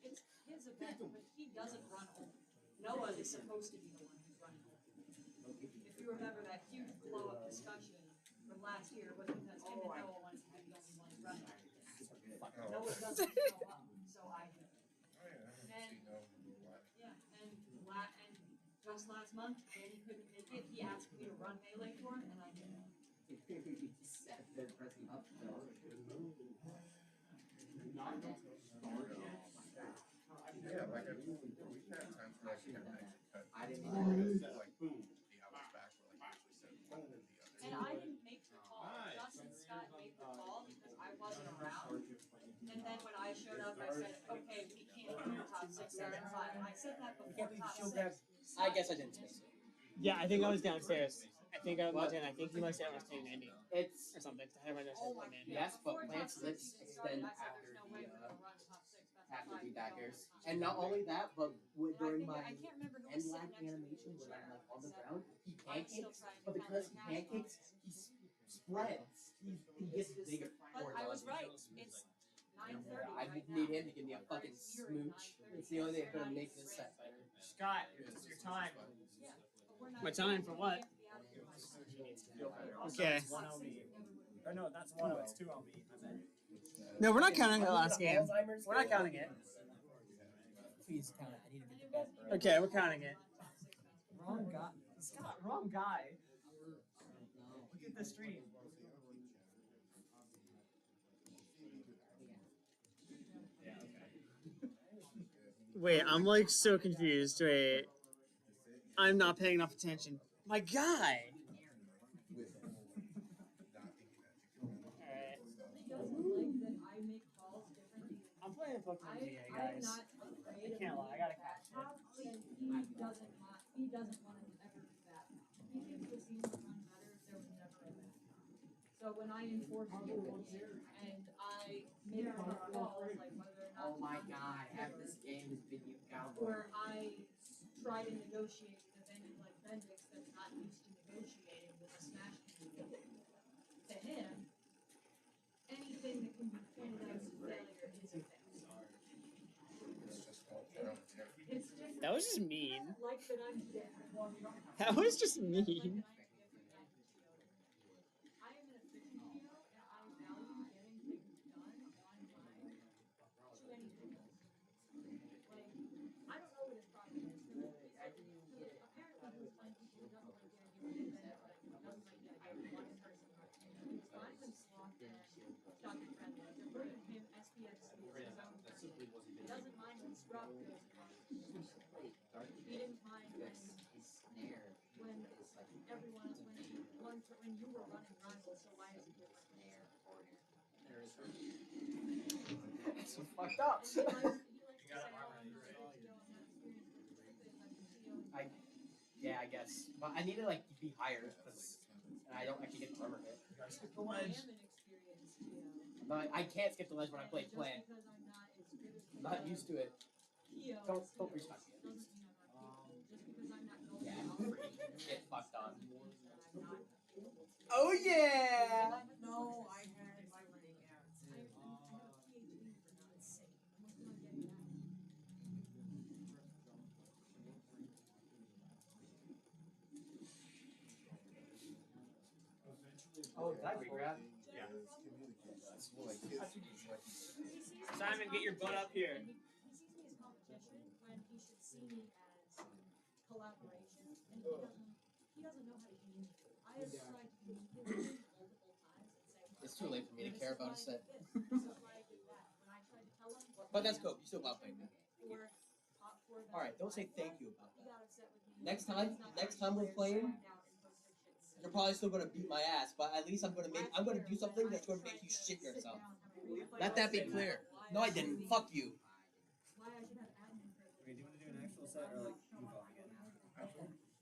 It's his event, but he doesn't run home. Noah is supposed to be the one who's running home. If you remember that huge blow up discussion from last year was because him and Noah wanted to be the only ones running everything. Noah doesn't show up, so I do. Oh yeah, I haven't seen no why. Yeah, and just last month, Danny couldn't make it. He asked me to run melee for him, and I did. Sat there pressing up. Yeah, like we've had times where like we haven't actually cut. I didn't like the hours back where like we actually said one and then the other. And I didn't make the call. Justin Scott made the call because I wasn't around. And then when I showed up, I said, okay, we can't do top 6, 7, 5. I said that before top 6. I guess I didn't space it. Yeah, I think I was downstairs. I think I was Montana. I think you must say I was saying Mandy It's or something. I had my notes Oh for my Mandy. yes, but Before Lance top lips 6 started, extend I said after there's no the way we're gonna run top 6, best after of 5. the daggers, and not only that, but And during my I can't remember who end was lag sitting next to me animation in the when I'm chair. like on the So ground, he I'm still pancakes, trying to but count because the he cash pancakes, he spreads. He gets bigger. But I was right. It's 9:30 I right now. need him to give me a Or fucking it's here at smooch. 9:30. It's the only thing that's We're gonna not make even this ready. set better. Scott, it's your time. Yeah, but we're not My even time ready. for what? We have to be out of here by He needs to feel better. Also, Okay. it's 1 LB. Or no, that's 1 it's 2 LB. My bad. No, we're not counting the last game. We're not counting it. Please count it. I need to get to bed. Okay, we're counting it. Wrong guy. Scott, wrong guy. Look at the stream. Yeah, okay. Wait, I'm like so confused. Wait, I'm not paying enough attention. My guy. Alright. He doesn't like that I make calls differently. I'm playing Pokemon GA, I'm guys. not I afraid of can't lie, I gotta catch it. and he doesn't want to ever be that. He thinks the scene would run better if there was never a bad. So when I enforce rules and I make tough calls, like whether or not Oh my god, half this game has been you cowboy. or I try to negotiate with a vendor like Bendix that's not used to negotiating with a Smash community. To him, anything that can be pointed out as a failure is a failure. It's just all trial and error. It's just That was just mean. like that I'm different. That was just mean. I am in a fiction video and I value getting things done on time to anything else. Like, I don't know what his problem is. Apparently he was playing people who doesn't like getting given an event, but doesn't like getting given one person. He's fine with Sloth and Dr. Friendly. They're bringing him SPXC as his own person. He doesn't mind when Scrub goes across. He didn't mind when His snare when is like everyone when you were running rivals, so why is it different when air or air? That's so fucked up. Yeah, I guess. But I need to like be higher because I don't actually get the armor hit. I am inexperienced, I can't skip the ledge when I play plant. I'm not used to it. Don't respect me at least. Yeah, get fucked on. Oh yeah! No, I had my running out. Oh, did I regrab? Yeah. Simon, get your butt up here. He sees me as competition when he should see me as collaboration, and he doesn't know how to communicate. I have tried to communicate with him multiple times and say, It's too late for me to care about a set. this is like that. When I tried to tell him what But that's cool. You still got playing. for top four All right, don't say thank you about he that. got upset with me. Next time we're playing, you're probably still gonna beat my ass, but at least I'm gonna do something that's gonna make you shit yourself. Let that be clear. No, I didn't. Fuck you. Why I should have admin privilege. Okay, do you want to do an actual set or like move on again?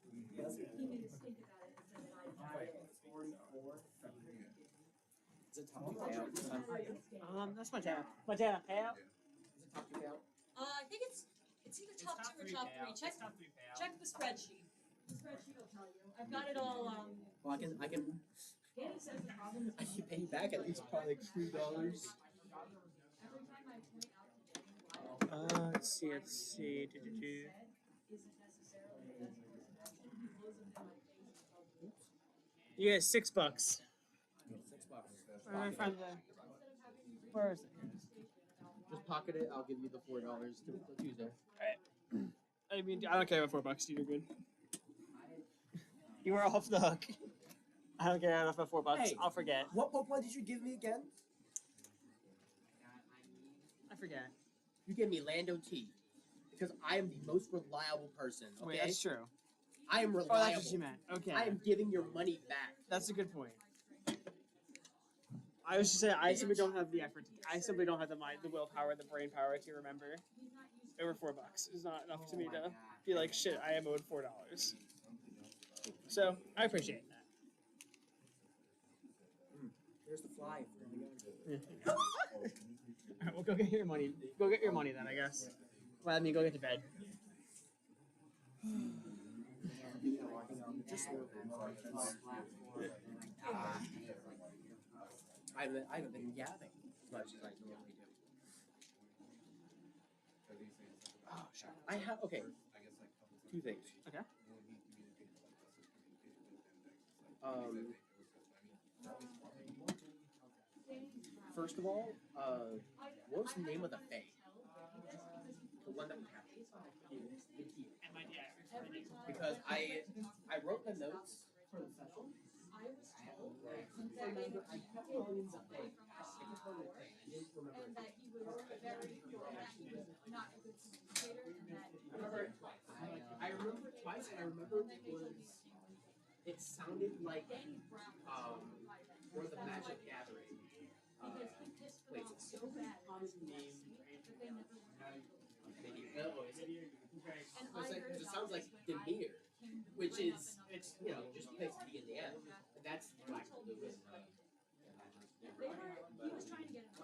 He made us think about it and said that I died. Is it top 2 payout? That's Montana. Montana, payout? Is it top 2 payout? I think it's either top two or top three. Check Top 3 payout. check the spreadsheet. The spreadsheet will tell you. I've got it all. Well, I can. Danny says the problem is I can pay you back at least probably like $3. every time I point out to Danny why Let's see. isn't necessarily the best connection. He blows up in my face and tells me. You get $6. $6. Where am I from there? Where is it? Just pocket it. I'll give you the $4 to Tuesday. I mean, I don't care about $4. You're good. You were off the hook. I don't care about $4. Hey. I'll forget. What Pokemon did you give me again? I forget. You gave me Lando T. Because I am the most reliable person. Okay, Wait, that's true. I am Oh, reliable. that's what you meant. Okay. I am giving your money back. That's a good point. I was just saying, I simply don't have the effort. I simply don't have the mind, the willpower, the brain power to remember. Over $4 is not enough to me to be like, shit, I am owed $4. So I appreciate that. There's the fly. Alright, well, go get your money. Go get your money then, I guess. Well, I mean, go get to bed. Just I haven't been yapping as much as I normally do. Oh, shit. I have, okay, 2 things. Okay. First of all, what was the name of the Fae? The one that we have. Because I wrote the notes for the session. I was told that I kept calling the Fae. and that he was very that he was not a good communicator and that I remember it twice, and I remember it sounded like or the Magic Gathering. because he pissed them Wait, off so bad Tom's name. that they never won. And I heard It about sounds like this when I Demir, came to which bring up is another it's just a place to be in the end, and that's Black Lewis. He was trying to get it.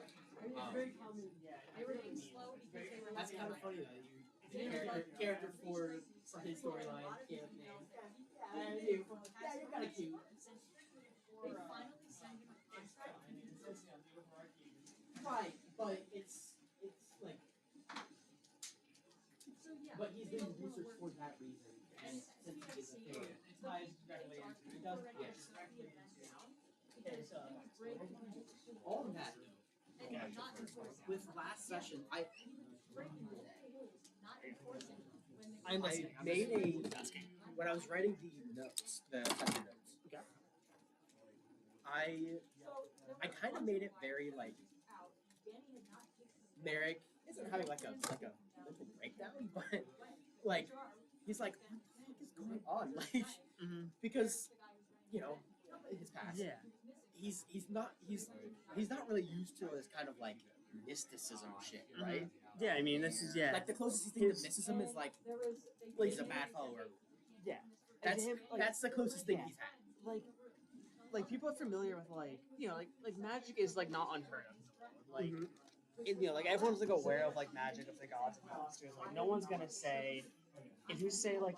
They were being slow because they were. That's kind of funny that you character for his storyline can't name. Yeah, you're kind of cute. They finally sent him a contract. Right, but it's like, So yeah. but he's doing research for that reason, and since he is a fan. It ties directly into it. Does Yes. Because All of that, and not enforcing. with last session, I Breaking the rules, not enforcing when they. I'm listening. I made a when I was writing the notes, the session notes. Okay. I kind of made it very like Merrick isn't having like a mental breakdown, but like he's like, what the fuck is going on? Like because his past. Yeah. He's not really used to this kind of like mysticism shit, right? Yeah, I mean, this is Like the closest he thinks to mysticism is like he's a bad follower. Yeah. That's him, like, that's the closest thing yeah. he's had. Like people are familiar with like magic is like not unheard of. Like like everyone's like aware of like magic of the gods and monsters. Like no one's gonna say if you say like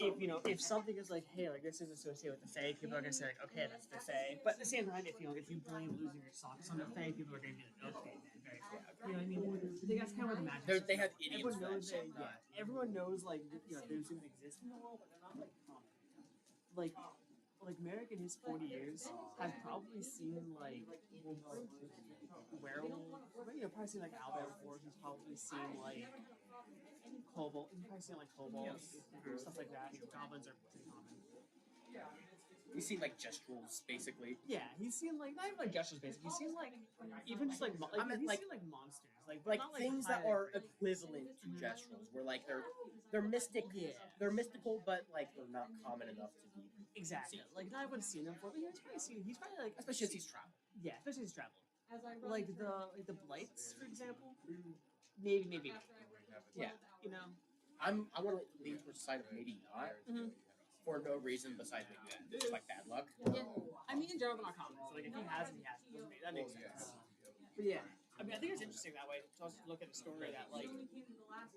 if if something is like, hey, like this is associated with the Fae, people are gonna say like, okay, that's the Fae. But at the same time, if you blame losing your socks on the Fae, people are gonna be like, okay, man, very fair. You know what I mean? I think that's kind of where the magic. They have idioms. Everyone knows that. Yeah, everyone knows like those things exist in the world, but they're not like common. Like Merrick in his 40 years has probably seen like werewolf. Probably seen like owlbear before. He's probably seen like kobold. He's probably seen like kobolds, stuff like that. Goblins are pretty common. He's seen like gestrels, basically. Yeah, he's seen like not even like gestures, basically. He's seen like even just like I meant, he's like- seen like monsters, Like not, things that are equivalent to gestrels, where like they're mystic. Yeah. They're mystical, but like they're not common enough to be. Exactly. Like not everyone's seen them before, but he's probably seen. He's probably like Especially as he's traveled. yeah, especially as he's traveled. Like the blights, for example. Maybe. Yeah. You know. I want to lean towards the side of maybe not. For no reason besides maybe that. Just like bad luck. Yeah. I mean, in general, they're not common. So like if he has it, he has it. That makes sense. But yeah. I mean, I think it's interesting that way to also look at the story that, like,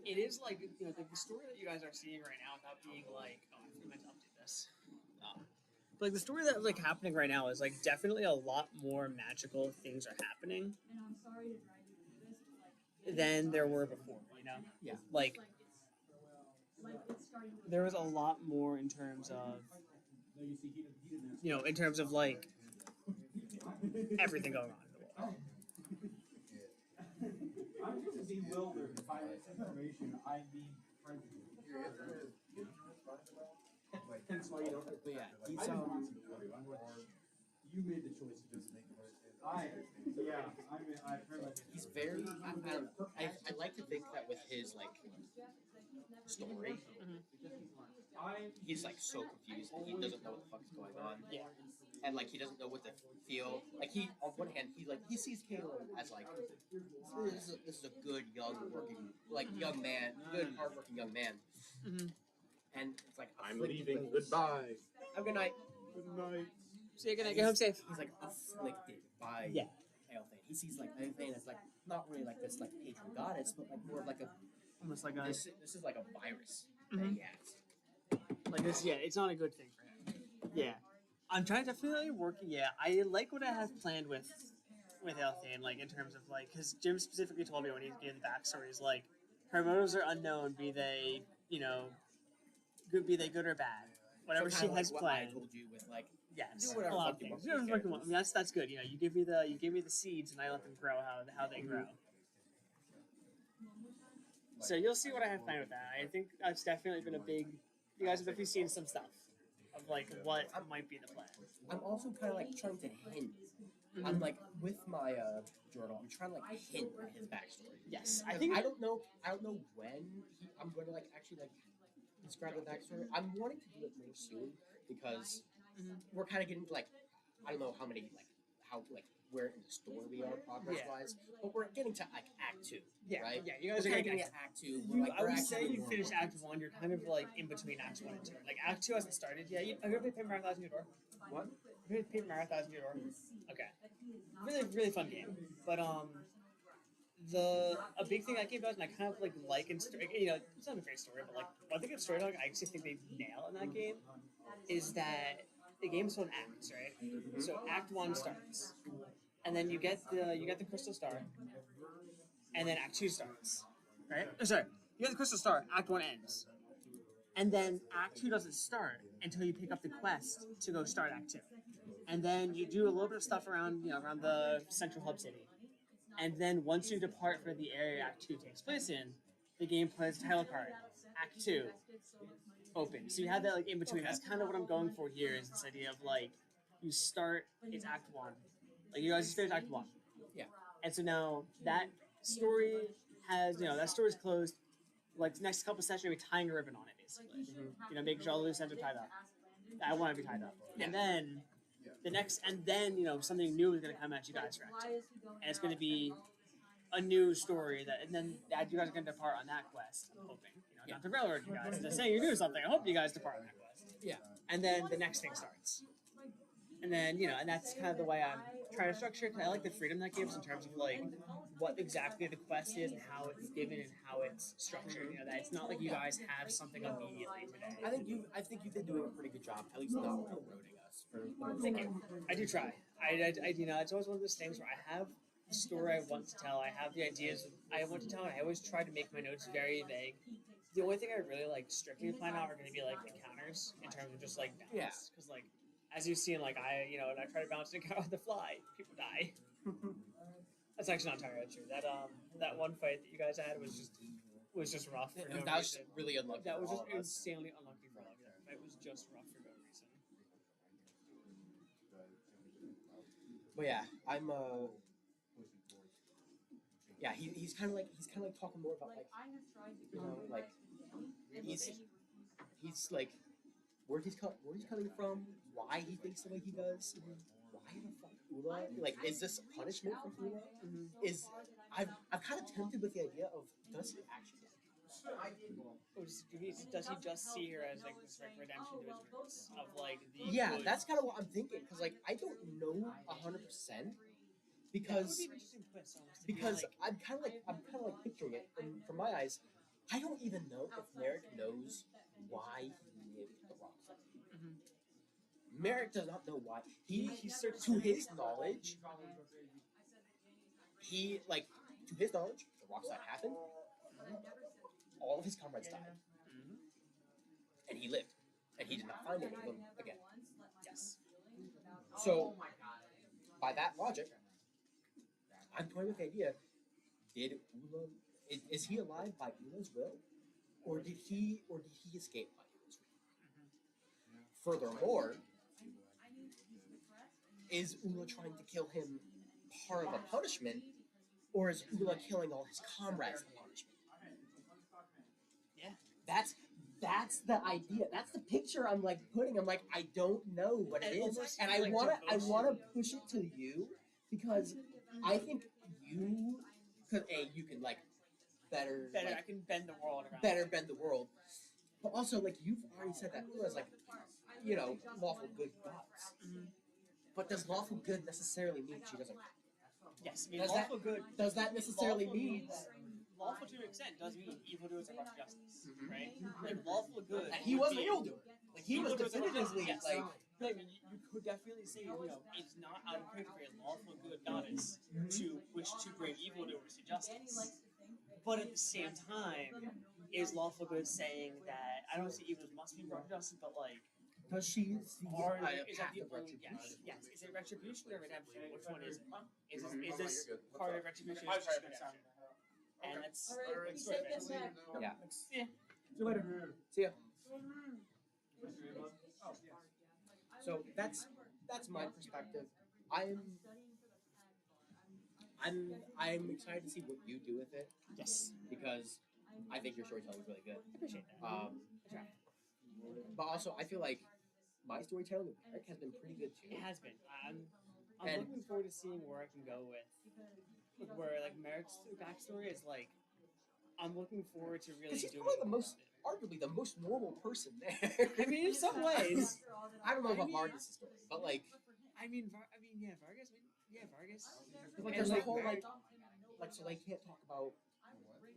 it is like, the story that you guys are seeing right now without being like, oh, I meant to update this. But, like, the story that's, like, happening right now is, like, definitely a lot more magical things are happening than there were before, Yeah. Like, there was a lot more in terms of, like, everything going on in the world. I'm just bewildered by this information I'm being presented. Hence why you don't. But yeah, he's You made the choice to just make it. I've heard like he's very. I like to think that with his like story, he's like so confused and he doesn't know what the fuck is going on. Yeah. And like he doesn't know what to feel. Like he, on one hand, he sees Caleb as like this is a good young young man, good hardworking young man. And it's like I'm leaving. Goodbye. Have a good night. Good night. So you're gonna get home safe. He's like afflicted by Aelthane. He sees like Aelthane as like not really like this like patron goddess, but like more of like a Almost like a this is like a virus that he has. like this. Yeah, it's not a good thing for him. Yeah, I'm trying to definitely working. Yeah, I like what I have planned with Elthane, like in terms of like, because Jim specifically told me when he gave the backstories, like her motives are unknown, be they good or bad. Whatever So she kinda has like what I planned. told you with like Yes, do whatever a lot fuck of you things. want. You know, I mean, that's good. You give me the seeds, and I let them grow how they grow. So you'll see what I have planned with that. I think that's definitely been a big. You guys have definitely seen some stuff of like what might be the plan. I'm also kind of like trying to hint. I'm like with my journal. I'm trying to like hint at his backstory. Yes, I don't know when I'm going to like actually like describe the backstory. I'm wanting to do it more soon because we're kind of getting to like I don't know how where in the story we are progress wise, but we're getting to like Act 2. Yeah, right. Yeah, you guys We're are getting getting to Act 2. I would say you finish Act 1. You're kind of like in between Acts 1 and 2. Like Act 2 hasn't started yet. Have you ever played Paper Mario Thousand Year Door? What? Have you ever played Paper Mario Thousand Year Door? Okay. Really fun game. But a big thing that game does, and I kind of like in story, it's not a great story, but like one thing in storytelling I actually think they nail in that game is that the game's on acts, right? So Act 1 starts, and then you get the Crystal Star, and then Act 2 starts, right? Oh, sorry, you get the Crystal Star. Act 1 ends, and then Act 2 doesn't start until you pick up the quest to go start Act 2, and then you do a little bit of stuff around the central hub city. And then once you depart for the area Act 2 takes place in, the game plays title card. Act 2 open. So you have that like in between. That's kind of what I'm going for here is this idea of like you start, it's Act 1. Like you guys just finished Act 1. Yeah. And so now that story has, that story's closed. Like the next couple sessions, you're tying a ribbon on it basically. Making sure all the loose ends are tied up. I want to be tied up. Yeah. And then and then something new is going to come at you guys for Act 2. And it's going to be a new story and then you guys are going to depart on that quest. I'm hoping, not to railroad you guys, to say you're doing something. I hope you guys depart on that quest. Yeah. And then the next thing starts. And then, and that's kind of the way I'm trying to structure it. 'Cause I like the freedom that gives in terms of like what exactly the quest is and how it's given and how it's structured. That it's not like you guys have something immediately today. I think you've been doing a pretty good job, at least not railroading us for the most Thank part. you. I do try. It's always one of those things where I have the story I want to tell. I have the ideas I want to tell, and I always try to make my notes very vague. The only thing I really strictly plan out are going to be encounters in terms of just balance. Because as you've seen, when I try to balance an encounter with the fly, people die. That's actually not entirely true. That one fight that you guys had was just rough for no That was reason. really unlucky. That was for just all of us. insanely unlucky for all of you. It was just rough for no reason. But yeah, I'm yeah, he's kind of like talking more about he's like where he's coming from, why he thinks the way he does, why the fuck Ula? Is this a punishment from Ula? Is I'm kind of tempted with the idea of does he actually? Does he just see her as this redemption to his roots of the Yeah, good? that's kind of what I'm thinking because I don't know 100% because That would be an interesting twist, almost, to be because I'm kind of like picturing it and from my eyes, I don't even know if Merrick knows why he lived the rock side. Merrick does not know why. He to his knowledge, the rock slide happened. All of his comrades died, and he lived, and he did not find any of them again. Yes. So, by that logic, I'm toying with the idea: did Ula is he alive by Ula's will, or did he escape by Ula's will? Furthermore, is Ula trying to kill him part of a punishment, or is Ula killing all his comrades the punishment? Yeah. That's the idea. That's the picture I'm putting. I'm I don't know what it is, and I wanna push it to you because I think you could you can better I can bend the world around. better bend the world, but also you've already said that Ula's lawful good gods. But does lawful good necessarily mean she doesn't? Yes, I mean lawful good. Does that necessarily mean? Lawful to an extent does mean evildoers are brought to justice, right? Lawful good. And he was an evildoer. He was definitively yes. I mean, you could definitely say, it's not out of character for a lawful good goddess to wish to bring evildoers to justice. But at the same time, is lawful good saying that I don't see evils must be brought to justice, but does she see or a is path that the of retribution? Yes. Is it retribution or redemption? Which one is it? Is Mhm. this part of retribution or redemption? And that's sort of it. Yeah. Yeah. See you later. See ya. So that's my perspective. I'm excited to see what you do with it. Yes. Because I think your storytelling is really good. I appreciate that. But also I feel like my storytelling with Eric has been pretty good too. It has been. I'm And- looking forward to seeing where I can go with where Merrick's backstory is I'm looking forward to really Because he's doing probably arguably the most normal person there. I mean, in some ways. I don't know about Vargas' story, but Vargas. Vargas. But there's a whole so they can't talk about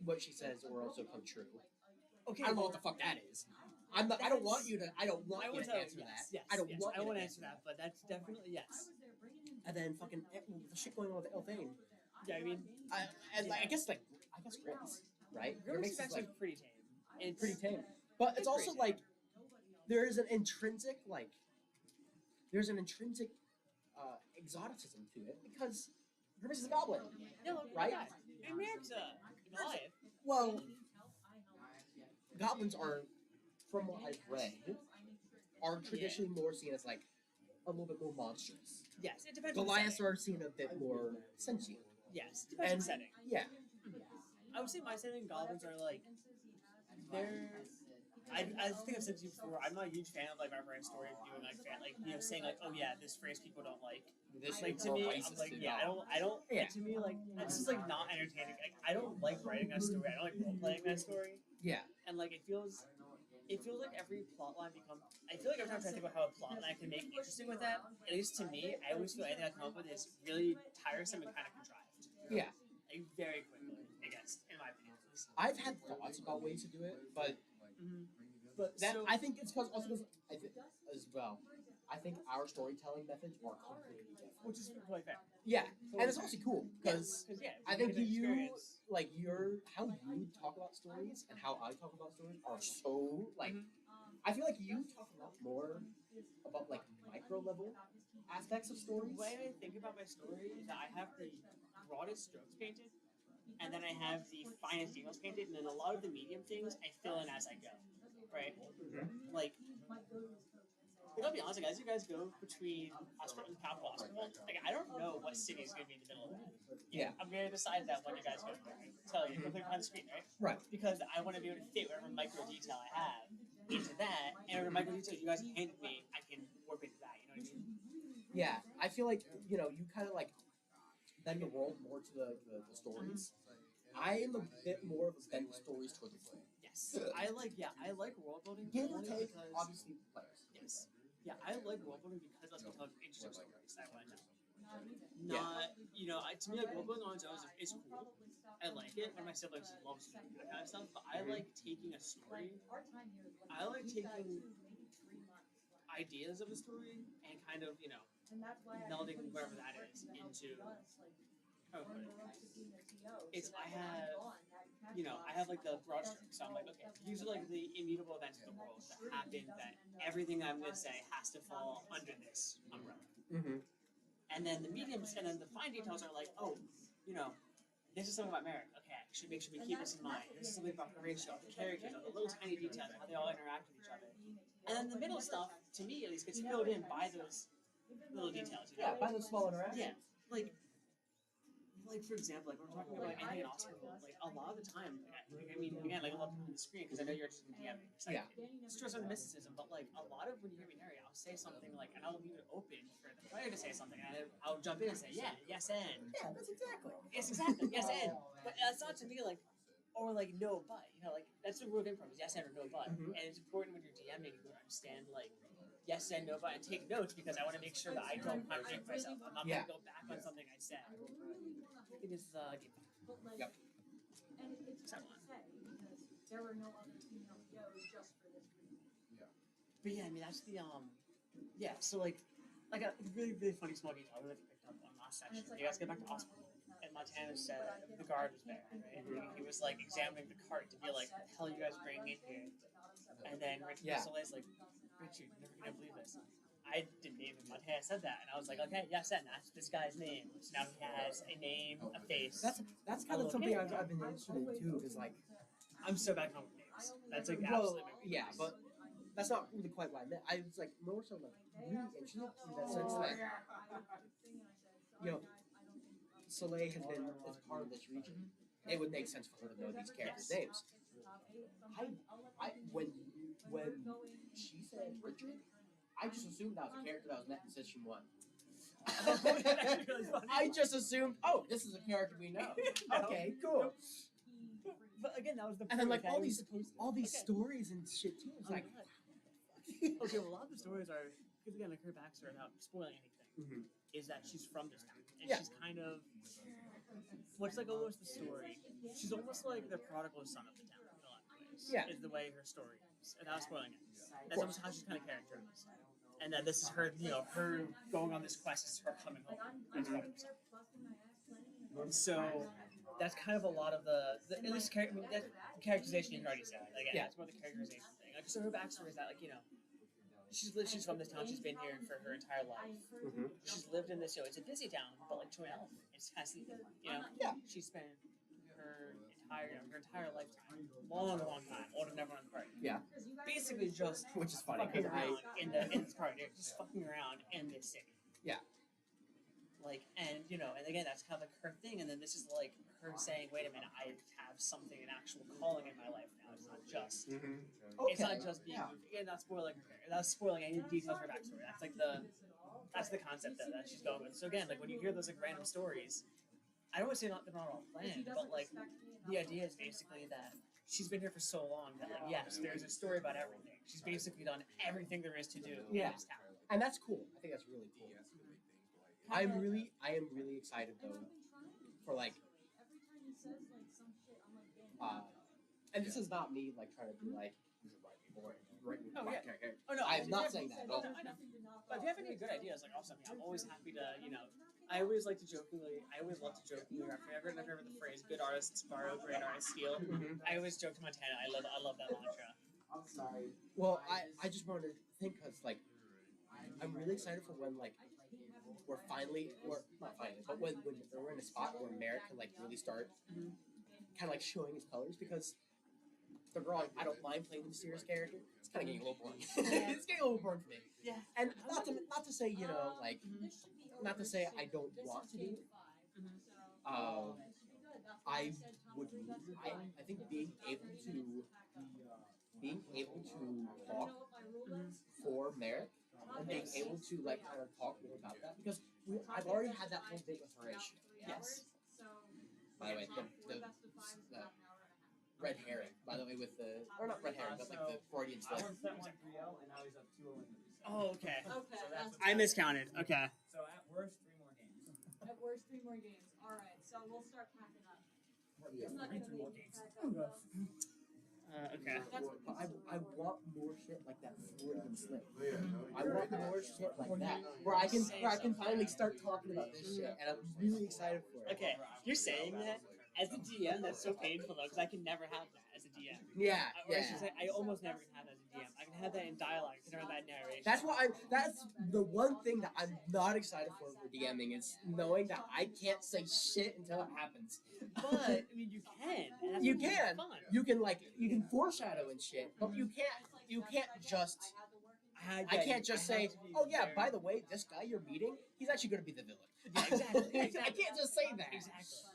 what she says or also come true. Okay, I don't know what the fuck that is. I don't want you to answer that. Yes, I don't want to to answer that, but that's definitely yes. And then fucking the shit going on with Elthane. Yeah, I mean, I guess Grace, right? Grace is actually pretty tame. It's pretty tame, but it's also there is an intrinsic exoticism to it because Grimace is a goblin, right? And Merrick's Goliath. Well, goblins are, from what I've read, are traditionally more seen as a little bit more monstrous. Yes, it depends. Goliaths are seen a bit more sentient. Yes, depends on setting. Yeah. I would say my setting goblins are they're. I I think I've said to you before. I'm not a huge fan of like whenever I have a story doing like saying like, oh yeah, this phrase people don't like. This Like to me, I'm like, yeah, I don't. Yeah. To me, like it's just like not entertaining. Like I don't like writing that story. I don't like role playing that story. Yeah. And like it feels like every plot line I feel like every time I try to think about how a plot line can make interesting with that, at least to me, I always feel anything I come up with is really tiresome and kind of contrived. Yeah. Like very quickly, I guess, in my opinion. I've had thoughts about ways to do it, but But that so, I think it's because I think as well. I think our storytelling methods are completely different. which is really fair. Yeah, and it's also cool because yeah, I think it's a good you experience. like how you talk about stories and how I talk about stories are so like. I feel like you talk a lot more about like micro level aspects of stories. The way I think about my story is that I have the broadest strokes painted, and then I have the finest details painted, and then a lot of the medium things I fill in as I go. Right? Like, I'll be honest, like, as you guys go between hospital and capital hospital, like I don't know what city is going to be in the middle of that. Yeah. I'm going to decide that when you guys go there. I tell you, click on the screen, right? Right. Because I want to be able to fit whatever micro detail I have into that, and whatever micro detail you guys handed me, I can warp into that. You know what I mean? Yeah, I feel like you kind of like bend the world more to the stories. I am a bit more of a bend the stories toward the play. Yes. I like world building. Give or only take, because, obviously, players. Yes. Yeah, I like world building because that's what interesting stories I want to tell. Not, to me, like, world building on its own is cool. I like it. One of my siblings loves that kind of stuff, but I like taking a story. I like taking ideas of a story and kind of, melding whatever that is into. I have like the broad strokes. So I'm like, okay, these are like the immutable events of the world that happen that everything I'm going to say has to fall under this umbrella. Mm-hmm. And then the mediums and then the fine details are like, oh, this is something about Merrick. Okay, I should make sure we keep this in mind. This is something about Horatio, the characters, the little tiny details, how they all interact with each other. And then the middle stuff, to me at least, gets filled in by those little details. Yeah, by those small interactions. Yeah, like for example, like when we're talking about anything in Oscar, like a lot of the time, I mean, again, like I love on the screen because I know you're just in DMing. Like, it's just on mysticism, but like a lot of when you hear me narrate, I'll say something like, and I'll leave it open for the player to say something, and I'll jump in and say, yeah, yes, and. Yeah, that's exactly. Yes, exactly, yes, and. But that's not to me like, or like no, but like that's the rule of improv is yes, and or no, but, and it's important when you're DMing to understand like. Yes and no, but and take notes because I want to make sure that I don't contradict myself. I'm not going to go back on something I said. It is game. Yep. But yeah, I mean that's the So like a really really funny small detail that I picked up on last session. You guys get back to hospital, and Montana said the guard was there, right? He was like examining the cart to be like, "What the hell are you guys bringing in here?" And then Richard Soleil's like, "Richard, you're never gonna believe this." I didn't even Montana said that, and I was like, okay, yes, and that's this guy's name. So now he has a name, a face. That's kind of something I've been interested in too. Is like, I'm so back home with names. That's like well, absolutely yeah, but that's not really quite what I meant. I was like more so like really interested in that sense that Soleil has been as part of this region. It would make sense for her to know these characters' names. When she said Richard, I just assumed that was a character that was met in Session 1. I just assumed, oh, this is a character we know. Okay, cool. But again, that was the. And then like all these stories and shit too. It's like, okay, well, a lot of the stories are because again, like her backstory, without spoiling anything, is that she's from this town and she's kind of what's like almost the story. She's almost like the prodigal son of the town in a lot of ways. Yeah, is the way her story is, without spoiling it. That's almost how she's kind of characterized. And then this is her, her going on this quest is her coming home. So that's kind of a lot of the at least that characterization you can already say. Like, it's more the characterization thing. Like, so her backstory is that, like, she's from this town. She's been here for her entire life. She's lived in this. It's a busy town, but like to an elf, it's kind of sleepy. She spent her entire lifetime, long time, older than everyone in the party. Yeah. Basically, just which is funny fucking around in this party, just fucking around in this city. Yeah. Like, and and again, that's kind of like her thing, and then this is like her saying, "Wait a minute, I have something, an actual calling in my life now. It's not just, Okay. it's not just being, again, not spoiling any details of her backstory. That's like that's the concept that she's going with. So again, like when you hear those like random stories, I don't want to say they're not all planned, but like the idea is basically that she's been here for so long that like yes, there's a story about everything. She's basically done everything there is to do in this town. And that's cool. I think that's really cool. I am really excited though for like and this is not me like trying to be like you should write me more. Oh no, I'm not saying that at all. I know. But if you have any good ideas, like also, I'm always happy to, I always like to jokingly, I always love to jokingly reference the phrase "good artists borrow, great artists steal." I always joke to Montana. I love that mantra. I'm sorry. Well, I just wanted to think because like I'm really excited for when like we're finally, or not finally, but when we're in a spot where Merrick can like really start kind of like showing his colors because. Don't get me wrong, I don't mind playing the mysterious character. It's kind of getting a little boring. It's getting a little boring for me. Yeah. And not to say like not to say I don't want to do it. I would. I think being able to talk for Merrick and being able to like kind of talk more about that because I've already had that whole bit with Horatio. Yes. By the way, the red herring. By the way, with the or not red herring, but like the Freudian slip. Oh, okay. Okay. I miscounted. Okay. So at worst, 3 more games. At worst, 3 more games. All right, so we'll start packing up. Yeah. I'm not gonna make you pack up, though. Okay. I want more shit like that Freudian slip. I want more shit like that where I can finally start talking about this shit, and I'm really excited for it. Okay. You're saying that as a DM, that's so painful though, because I can never have that as a DM. Yeah, I almost never can have that as a DM. I can have that in dialogue, I can have that in narration. That's the one thing that I'm not excited for DMing is knowing that I can't say shit until it happens. But I mean, you can. And that's You what's can. Fun. You can foreshadow and shit, but you can't just. I can't just say, oh yeah, by the way, this guy you're meeting, he's actually going to be the villain. Yeah, exactly. I can't just say that. Exactly.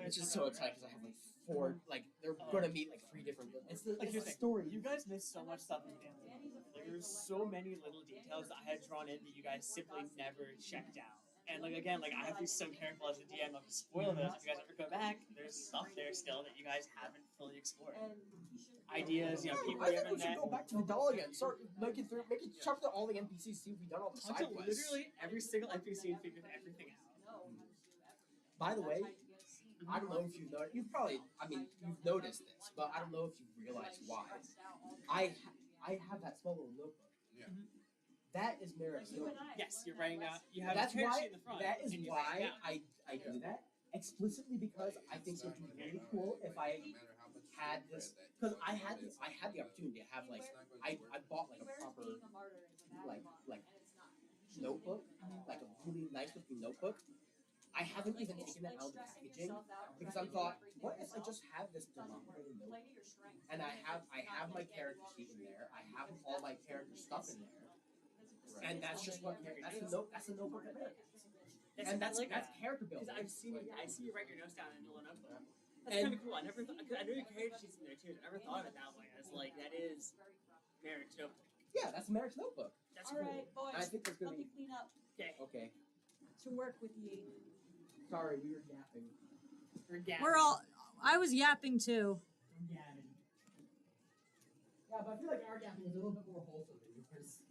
Which is so exciting because I have like 4, like they're gonna meet like 3 different. It's the story. You guys missed so much stuff in the game. Like there's so many little details that I had drawn in that you guys simply never checked out. And like again, like I have to be so careful as a DM not to spoil this. If you guys ever go back, there's stuff there still that you guys haven't fully explored. Ideas, people I you think we haven't should met. go back to the doll again. Start make it check through all the NPCs, see if we've done all the side Until quests. literally every single NPC and figured everything out. By the way, I don't know if you've noticed. You've noticed this, but I don't know if you've realized why. I have that small little notebook. Yeah. That is Merrick's notebook. Yes, you're writing out. You have That's a character why. sheet in the front. That is and you write it why down. I do that explicitly because I think it would be really cool if I had this because I had the opportunity to have like I bought like a proper like notebook, like a really nice looking notebook. I haven't even taken it out of the packaging because I thought, what if I just have this denominator note and I have my character sheet in there, I have all my character stuff in there, and that's just what that's the notebook that Merrick has. And that's character building. Because I see you write your notes down in a little notebook. That's kind of cool. I never thought. I know your character sheet's in there too. I never thought of it that way. As like that is Merrick's notebook. Yeah, that's Merrick's notebook. That's All cool. right, boys. And I think there's gonna help me be clean up. okay. To work with ye. Sorry, we were yapping. We're all. I was yapping too. Yeah, but I feel like our yapping is a little bit more wholesome than yours.